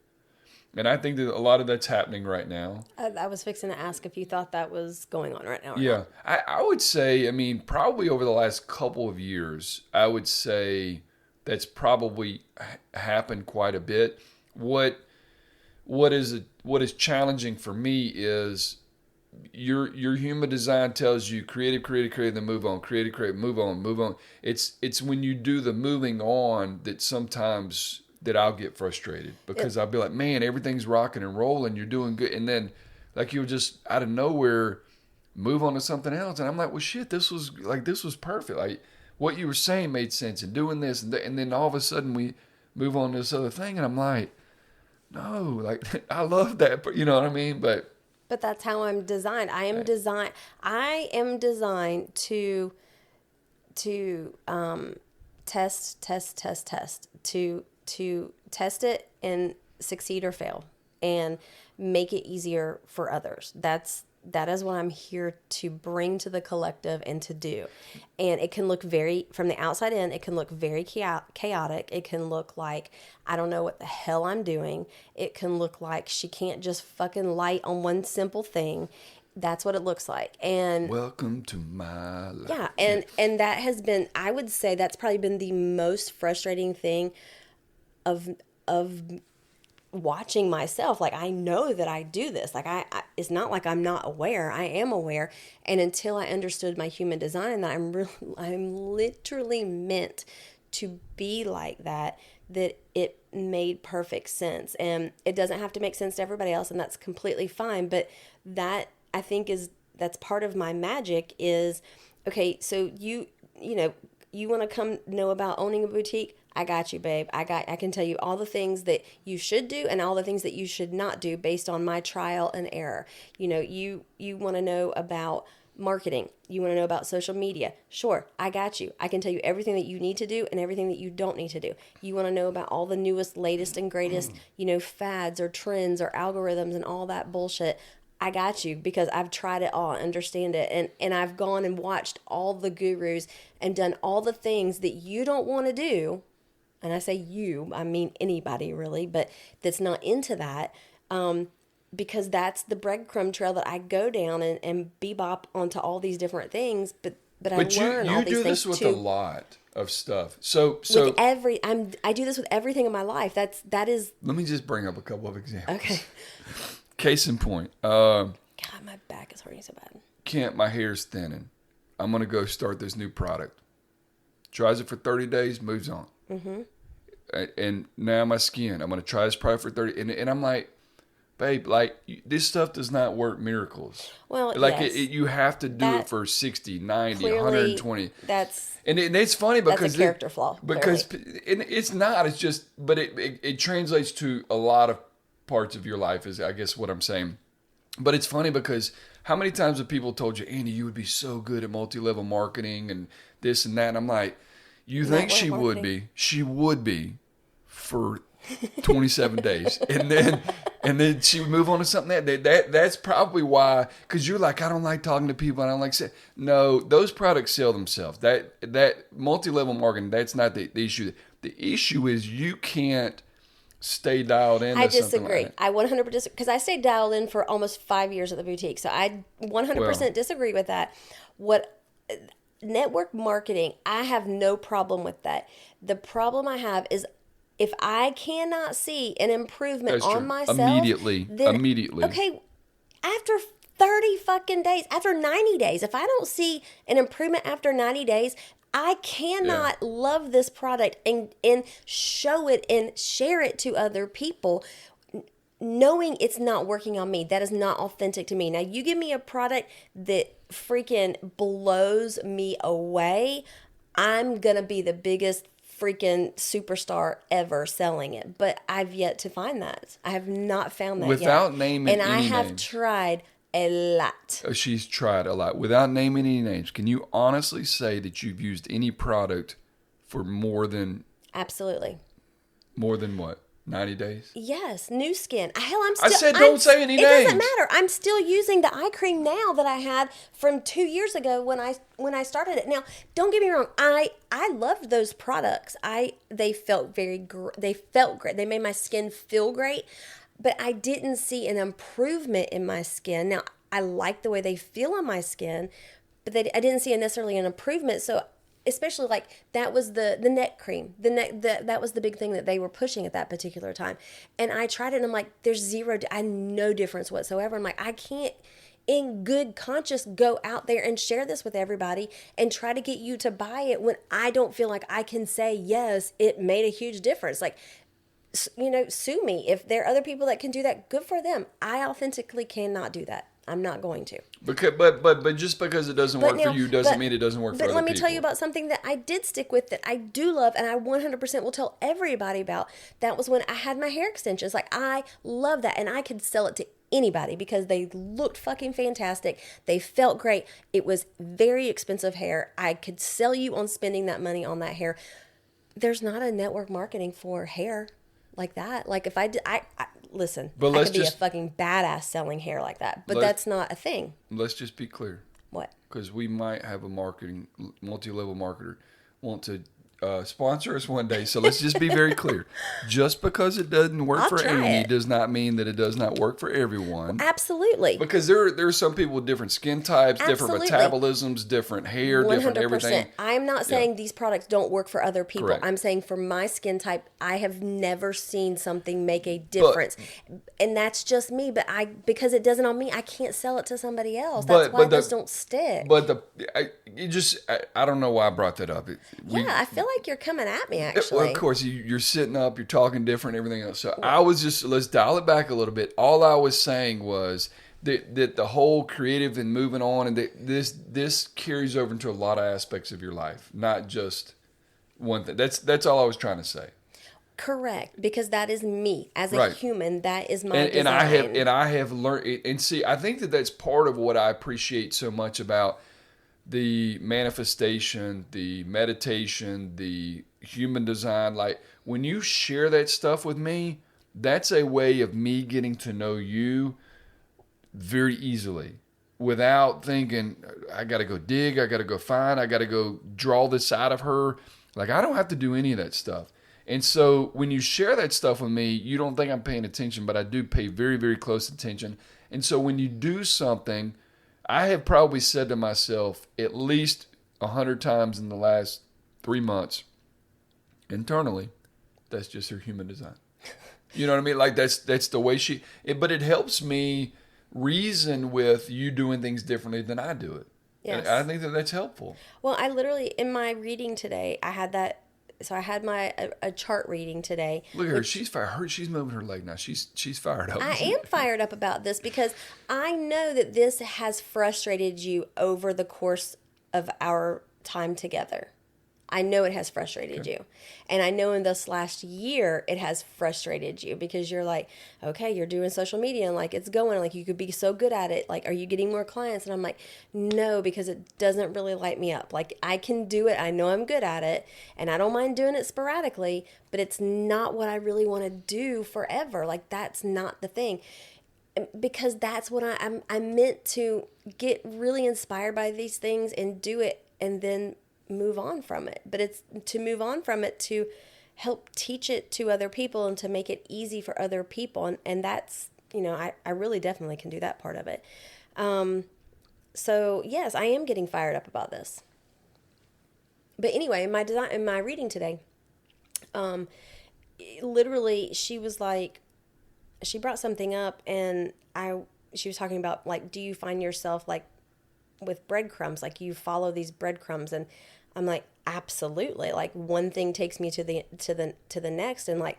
Speaker 1: And I think that a lot of that's happening right now.
Speaker 2: I was fixing to ask if you thought that was going on right now.
Speaker 1: Yeah. I would say, probably over the last couple of years, I would say that's probably happened quite a bit. What is challenging for me is your human design tells you creative, then move on, creative, move on. It's when you do the moving on that sometimes that I'll get frustrated, because I'll be like, man, everything's rocking and rolling, you're doing good, and then like you'll just out of nowhere move on to something else, and I'm like, well, shit, this was perfect. Like what you were saying made sense, and doing this, and then all of a sudden we move on to this other thing, and I'm like, no, like I love that, but you know what I mean, but
Speaker 2: that's how I'm designed. I am designed to test, to test it and succeed or fail and make it easier for others. That is what I'm here to bring to the collective and to do. And it can look from the outside in, it can look very chaotic. It can look like I don't know what the hell I'm doing. It can look like she can't just fucking light on one simple thing. That's what it looks like. And
Speaker 1: welcome to my life.
Speaker 2: Yeah, and that has been, I would say that's probably been the most frustrating thing of watching myself. Like, I know that I do this. Like, I it's not like I'm not aware. I am aware. And until I understood my human design, that I'm literally meant to be like that it made perfect sense. And it doesn't have to make sense to everybody else, and that's completely fine. But that, I think, that's part of my magic is, okay, so you want to come know about owning a boutique? I got you, babe. I can tell you all the things that you should do and all the things that you should not do based on my trial and error. You want to know about marketing. You want to know about social media. Sure, I got you. I can tell you everything that you need to do and everything that you don't need to do. You want to know about all the newest, latest, and greatest, fads or trends or algorithms and all that bullshit. I got you, because I've tried it all, understand it, and I've gone and watched all the gurus and done all the things that you don't want to do. And I say you, I mean anybody really, but that's not into that. because that's the breadcrumb trail that I go down and bebop onto all these different things. But I learn all
Speaker 1: you
Speaker 2: these
Speaker 1: do
Speaker 2: things
Speaker 1: this with
Speaker 2: too.
Speaker 1: a lot of stuff. So
Speaker 2: With I do this with everything in my life. That is.
Speaker 1: let me just bring up a couple of examples.
Speaker 2: Okay.
Speaker 1: Case in point.
Speaker 2: God, my back is hurting so bad.
Speaker 1: Kent, my hair's thinning. I'm going to go start this new product. Tries it for 30 days, moves on. Mm-hmm. And now my skin, I'm going to try this product for 30. And I'm like, babe, like, this stuff does not work miracles.
Speaker 2: Well,
Speaker 1: like,
Speaker 2: yes.
Speaker 1: You have to do it for 60, 90,
Speaker 2: Clearly,
Speaker 1: 120. And it's funny because...
Speaker 2: That's a character flaw.
Speaker 1: Because it's not. It's just... But it translates to a lot of parts of your life is, I guess, what I'm saying. But it's funny because how many times have people told you, Andy, you would be so good at multi-level marketing and this and that? And I'm like, you think she would be? She would be for 27 days. And then she would move on to something that's probably why, because you're like, I don't like talking to people. I don't like saying, no, those products sell themselves. That multi-level marketing, that's not the issue. The issue is you can't stay dialed in.
Speaker 2: I disagree. I 100% disagree because I stayed dialed in for almost 5 years at the boutique. So I 100% disagree with that. Network marketing, I have no problem with that. The problem I have is if I cannot see an improvement on myself
Speaker 1: immediately,
Speaker 2: okay, after 30 fucking days, after 90 days, if I don't see an improvement after 90 days, I cannot love this product and show it and share it to other people knowing it's not working on me. That is not authentic to me. Now, you give me a product that freaking blows me away, I'm going to be the biggest freaking superstar ever selling it. But I've yet to find that. I have not found that
Speaker 1: without
Speaker 2: yet.
Speaker 1: naming
Speaker 2: and
Speaker 1: any
Speaker 2: I have
Speaker 1: names.
Speaker 2: Tried a lot.
Speaker 1: She's tried a lot. Without naming any names, can you honestly say that you've used any product for more than...
Speaker 2: Absolutely.
Speaker 1: More than what? 90 days?
Speaker 2: Yes, new skin. Hell,
Speaker 1: I said don't say any names.
Speaker 2: It doesn't matter. I'm still using the eye cream now that I had from 2 years ago when I started it. Now, don't get me wrong. I loved those products. They felt they felt great. They made my skin feel great, but I didn't see an improvement in my skin. Now, I like the way they feel on my skin, but I didn't see necessarily an improvement. So especially like that was the neck cream, that was the big thing that they were pushing at that particular time. And I tried it and I'm like, there's no difference whatsoever. I'm like, I can't in good conscience go out there and share this with everybody and try to get you to buy it when I don't feel like I can say, yes, it made a huge difference. Like, sue me. If there are other people that can do that, good for them. I authentically cannot do that. I'm not going to.
Speaker 1: But just because it doesn't work for you doesn't mean it doesn't work for other people.
Speaker 2: But let me tell you about something that I did stick with that I do love and I 100% will tell everybody about. That was when I had my hair extensions. Like, I love that and I could sell it to anybody because they looked fucking fantastic. They felt great. It was very expensive hair. I could sell you on spending that money on that hair. There's not a network marketing for hair like that. Like if I did, listen,
Speaker 1: but
Speaker 2: I could be a fucking badass selling hair like that, but that's not a thing.
Speaker 1: Let's just be clear.
Speaker 2: What?
Speaker 1: Because we might have a multi-level marketer want to sponsor us one day. So let's just be very clear. Just because it doesn't work for Amy does not mean that it does not work for everyone.
Speaker 2: Absolutely.
Speaker 1: Because there are some people with different skin types, different metabolisms, different hair, 100%. Different everything.
Speaker 2: I'm not saying these products don't work for other people.
Speaker 1: Correct.
Speaker 2: I'm saying for my skin type, I have never seen something make a difference. And that's just me. But because it doesn't on me, I can't sell it to somebody else. That's why those don't stick.
Speaker 1: But I don't know why I brought that up.
Speaker 2: I feel like you're coming at me, actually.
Speaker 1: Well, of course, you're sitting up, you're talking different, everything else. So I was just, let's dial it back a little bit. All I was saying was that the whole creative and moving on, and that this carries over into a lot of aspects of your life, not just one thing. That's all I was trying to say.
Speaker 2: Correct, because that is me as a human. That is my design.
Speaker 1: And I have learned, and see, I think that's part of what I appreciate so much about the manifestation, the meditation, the human design. Like when you share that stuff with me, that's a way of me getting to know you very easily without thinking, I got to go dig, I got to go find, I got to go draw this out of her. Like I don't have to do any of that stuff. And so when you share that stuff with me, you don't think I'm paying attention, but I do pay very, very close attention. And so when you do something, I have probably said to myself at least 100 times in the last 3 months internally, that's just her human design. You know what I mean? Like that's the way but it helps me reason with you doing things differently than I do it.
Speaker 2: Yes.
Speaker 1: And I think that that's helpful.
Speaker 2: Well, I literally, in my reading today, I had that. So I had a chart reading today.
Speaker 1: Look at her. She's fired. She's moving her leg now. She's fired up.
Speaker 2: I am fired up about this because I know that this has frustrated you over the course of our time together. I know it has frustrated you. And I know in this last year it has frustrated you because you're like, okay, you're doing social media and like it's going, like you could be so good at it. Like, are you getting more clients? And I'm like, no, because it doesn't really light me up. Like I can do it. I know I'm good at it and I don't mind doing it sporadically, but it's not what I really want to do forever. Like that's not the thing. Because that's what I'm meant to get really inspired by these things and do it and then move on from it. But it's to move on from it to help teach it to other people and to make it easy for other people. And that's, I really definitely can do that part of it. So yes, I am getting fired up about this. But anyway, in my reading today, literally she was like, she brought something up and she was talking about like, do you find yourself like with breadcrumbs, like you follow these breadcrumbs? And I'm like, absolutely. Like one thing takes me to the next, and like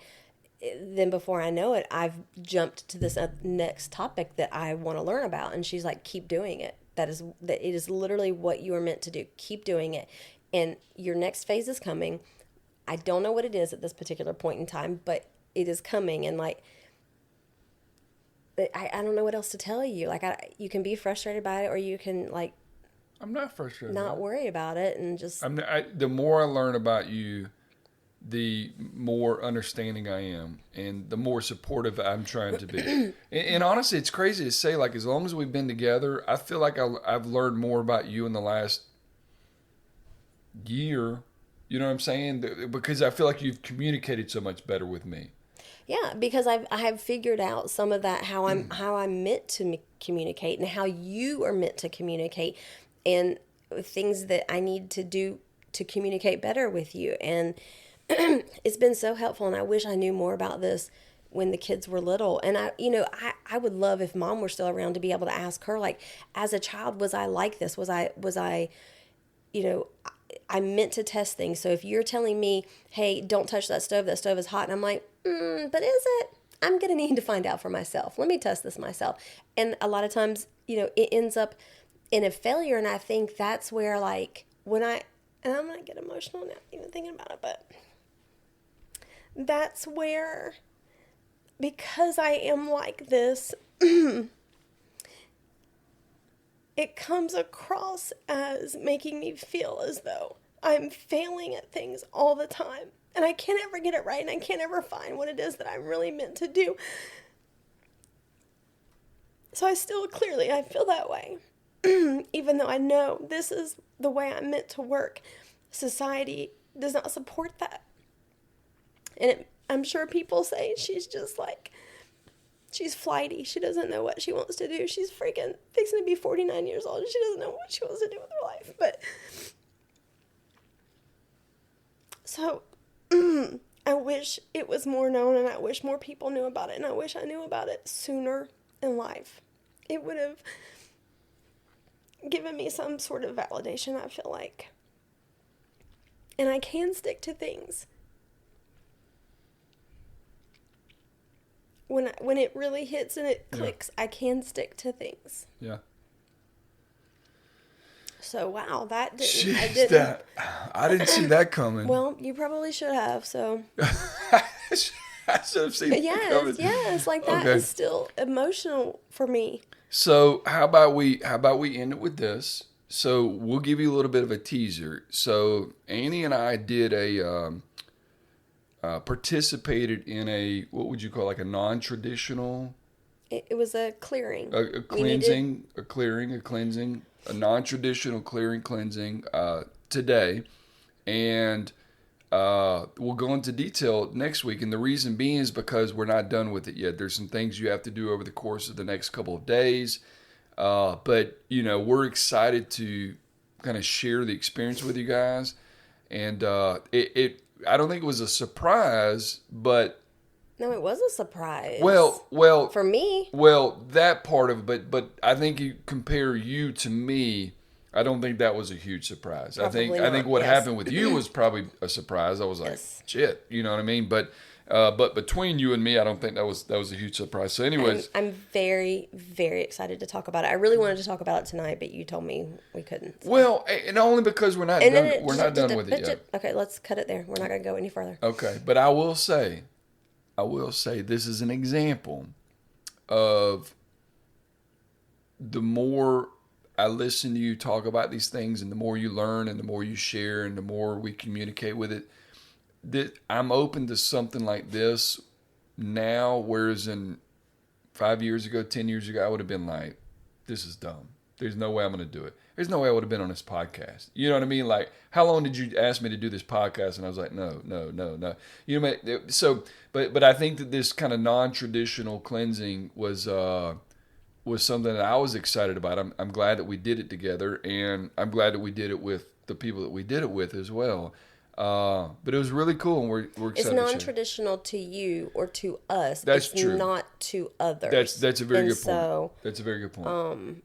Speaker 2: then before I know it, I've jumped to this next topic that I want to learn about. And she's like, keep doing it. That it is literally what you are meant to do. Keep doing it, and your next phase is coming. I don't know what it is at this particular point in time, but it is coming, and like. I don't know what else to tell you. Like you can be frustrated by it, or you can like.
Speaker 1: I'm not frustrated.
Speaker 2: Not worry about it and just.
Speaker 1: The more I learn about you, the more understanding I am, and the more supportive I'm trying to be. and honestly, it's crazy to say. Like as long as we've been together, I feel like I've learned more about you in the last year. You know what I'm saying? Because I feel like you've communicated so much better with me.
Speaker 2: Yeah, because I have figured out some of that, how I'm meant to communicate and how you are meant to communicate, and things that I need to do to communicate better with you. And it's been so helpful, and I wish I knew more about this when the kids were little. And I would love if Mom were still around to be able to ask her, like, as a child, was I like this? Was I I meant to test things. So if you're telling me, hey, don't touch that stove is hot, and I'm like, but is it? I'm going to need to find out for myself. Let me test this myself. And a lot of times, it ends up in a failure. And I think that's where, like, and I'm going to get emotional now even thinking about it, but that's where, because I am like this, it comes across as making me feel as though I'm failing at things all the time. And I can't ever get it right, and I can't ever find what it is that I'm really meant to do. So I feel that way. Even though I know this is the way I'm meant to work, society does not support that. And I'm sure people say she's just like, she's flighty. She doesn't know what she wants to do. She's freaking fixing to be 49 years old, and she doesn't know what she wants to do with her life. But so I wish it was more known, and I wish more people knew about it, and I wish I knew about it sooner in life. It would have given me some sort of validation, I feel like. And I can stick to things. When it really hits and it clicks, I can stick to things.
Speaker 1: Yeah.
Speaker 2: So, wow, that didn't...
Speaker 1: Jeez, I didn't see that coming.
Speaker 2: Well, you probably should have, so...
Speaker 1: I should have seen that coming.
Speaker 2: Yes, like that is still emotional for me.
Speaker 1: So, how about we end it with this? So, we'll give you a little bit of a teaser. So, Annie and I did participated in a, what would you call, like a non-traditional...
Speaker 2: It was a clearing.
Speaker 1: A cleansing, a non-traditional cleansing today. And we'll go into detail next week. And the reason being is because we're not done with it yet. There's some things you have to do over the course of the next couple of days. But, we're excited to kind of share the experience with you guys. And I don't think it was a surprise, but...
Speaker 2: No, it was a surprise.
Speaker 1: Well...
Speaker 2: For me.
Speaker 1: Well, that part of it, but I think you compare you to me... I don't think that was a huge surprise.
Speaker 2: Probably
Speaker 1: I think what
Speaker 2: yes.
Speaker 1: happened with you was probably a surprise. I was like, shit, you know what I mean? But between you and me, I don't think that was a huge surprise. So anyways.
Speaker 2: I'm very, very excited to talk about it. I really wanted to talk about it tonight, but you told me we couldn't. So.
Speaker 1: Well, and only because we're not done with it yet.
Speaker 2: Okay, let's cut it there. We're not going to go any further.
Speaker 1: Okay, but I will say this is an example of the more I listen to you talk about these things, and the more you learn, and the more you share, and the more we communicate with it, that I'm open to something like this now, whereas in 5 years ago, 10 years ago, I would have been like, this is dumb. There's no way I'm going to do it. There's no way I would have been on this podcast. You know what I mean? Like, how long did you ask me to do this podcast? And I was like, no. You know, so, but I think that this kind of non-traditional cleansing was something that I was excited about. I'm glad that we did it together, and I'm glad that we did it with the people that we did it with as well. But it was really cool, and we're excited.
Speaker 2: It's non-traditional to you or to us.
Speaker 1: That's
Speaker 2: it's
Speaker 1: true.
Speaker 2: Not to others.
Speaker 1: That's a very good
Speaker 2: point.
Speaker 1: That's a very good point.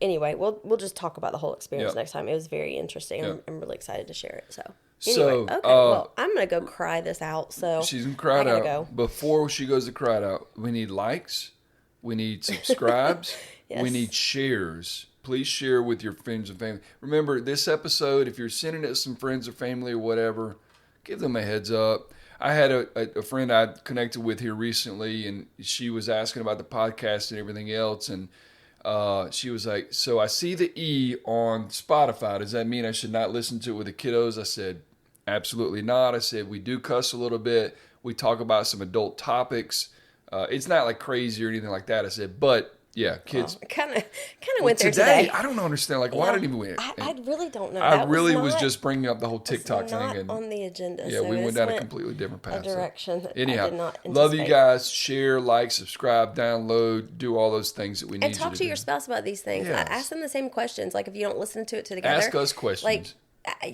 Speaker 2: Anyway, we'll just talk about the whole experience next time. It was very interesting. I'm really excited to share it. So anyway, okay. Well, I'm gonna go cry this out. So
Speaker 1: she's gonna cry it out. Go. Before she goes to cry it out, we need likes. We need subscribes. Yes. We need shares. Please share with your friends and family. Remember, this episode, if you're sending it to some friends or family or whatever, give them a heads up. I had a friend I connected with here recently, and she was asking about the podcast and everything else, and she was like, so I see the E on Spotify. Does that mean I should not listen to it with the kiddos? I said, absolutely not. I said, we do cuss a little bit. We talk about some adult topics. It's not like crazy or anything like that. I said, but yeah, kids.
Speaker 2: Kind of went there today.
Speaker 1: I don't understand. Like, why didn't even win?
Speaker 2: I really don't know.
Speaker 1: I really was just bringing up the whole TikTok thing. And
Speaker 2: on the agenda.
Speaker 1: Yeah, we went down a completely different path.
Speaker 2: A direction that
Speaker 1: anyhow,
Speaker 2: I did not anticipate.
Speaker 1: Love you guys. Share, like, subscribe, download, do all those things that we need
Speaker 2: and talk to your spouse about these things.
Speaker 1: Yes.
Speaker 2: Ask them the same questions. Like if you don't listen to it together.
Speaker 1: Ask us questions.
Speaker 2: Like,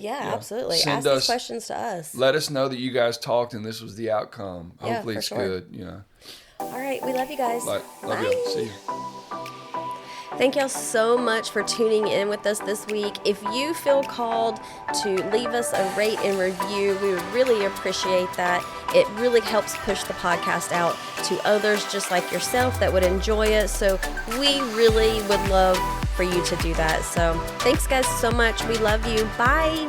Speaker 2: yeah, absolutely. Ask these questions to us.
Speaker 1: Let us know that you guys talked and this was the outcome. Hopefully it's good. You know.
Speaker 2: All right, we love you guys.
Speaker 1: Love you. See you.
Speaker 2: Thank y'all so much for tuning in with us this week. If you feel called to leave us a rate and review, we would really appreciate that. It really helps push the podcast out to others just like yourself that would enjoy it. So we really would love for you to do that. So thanks guys so much. We love you. Bye.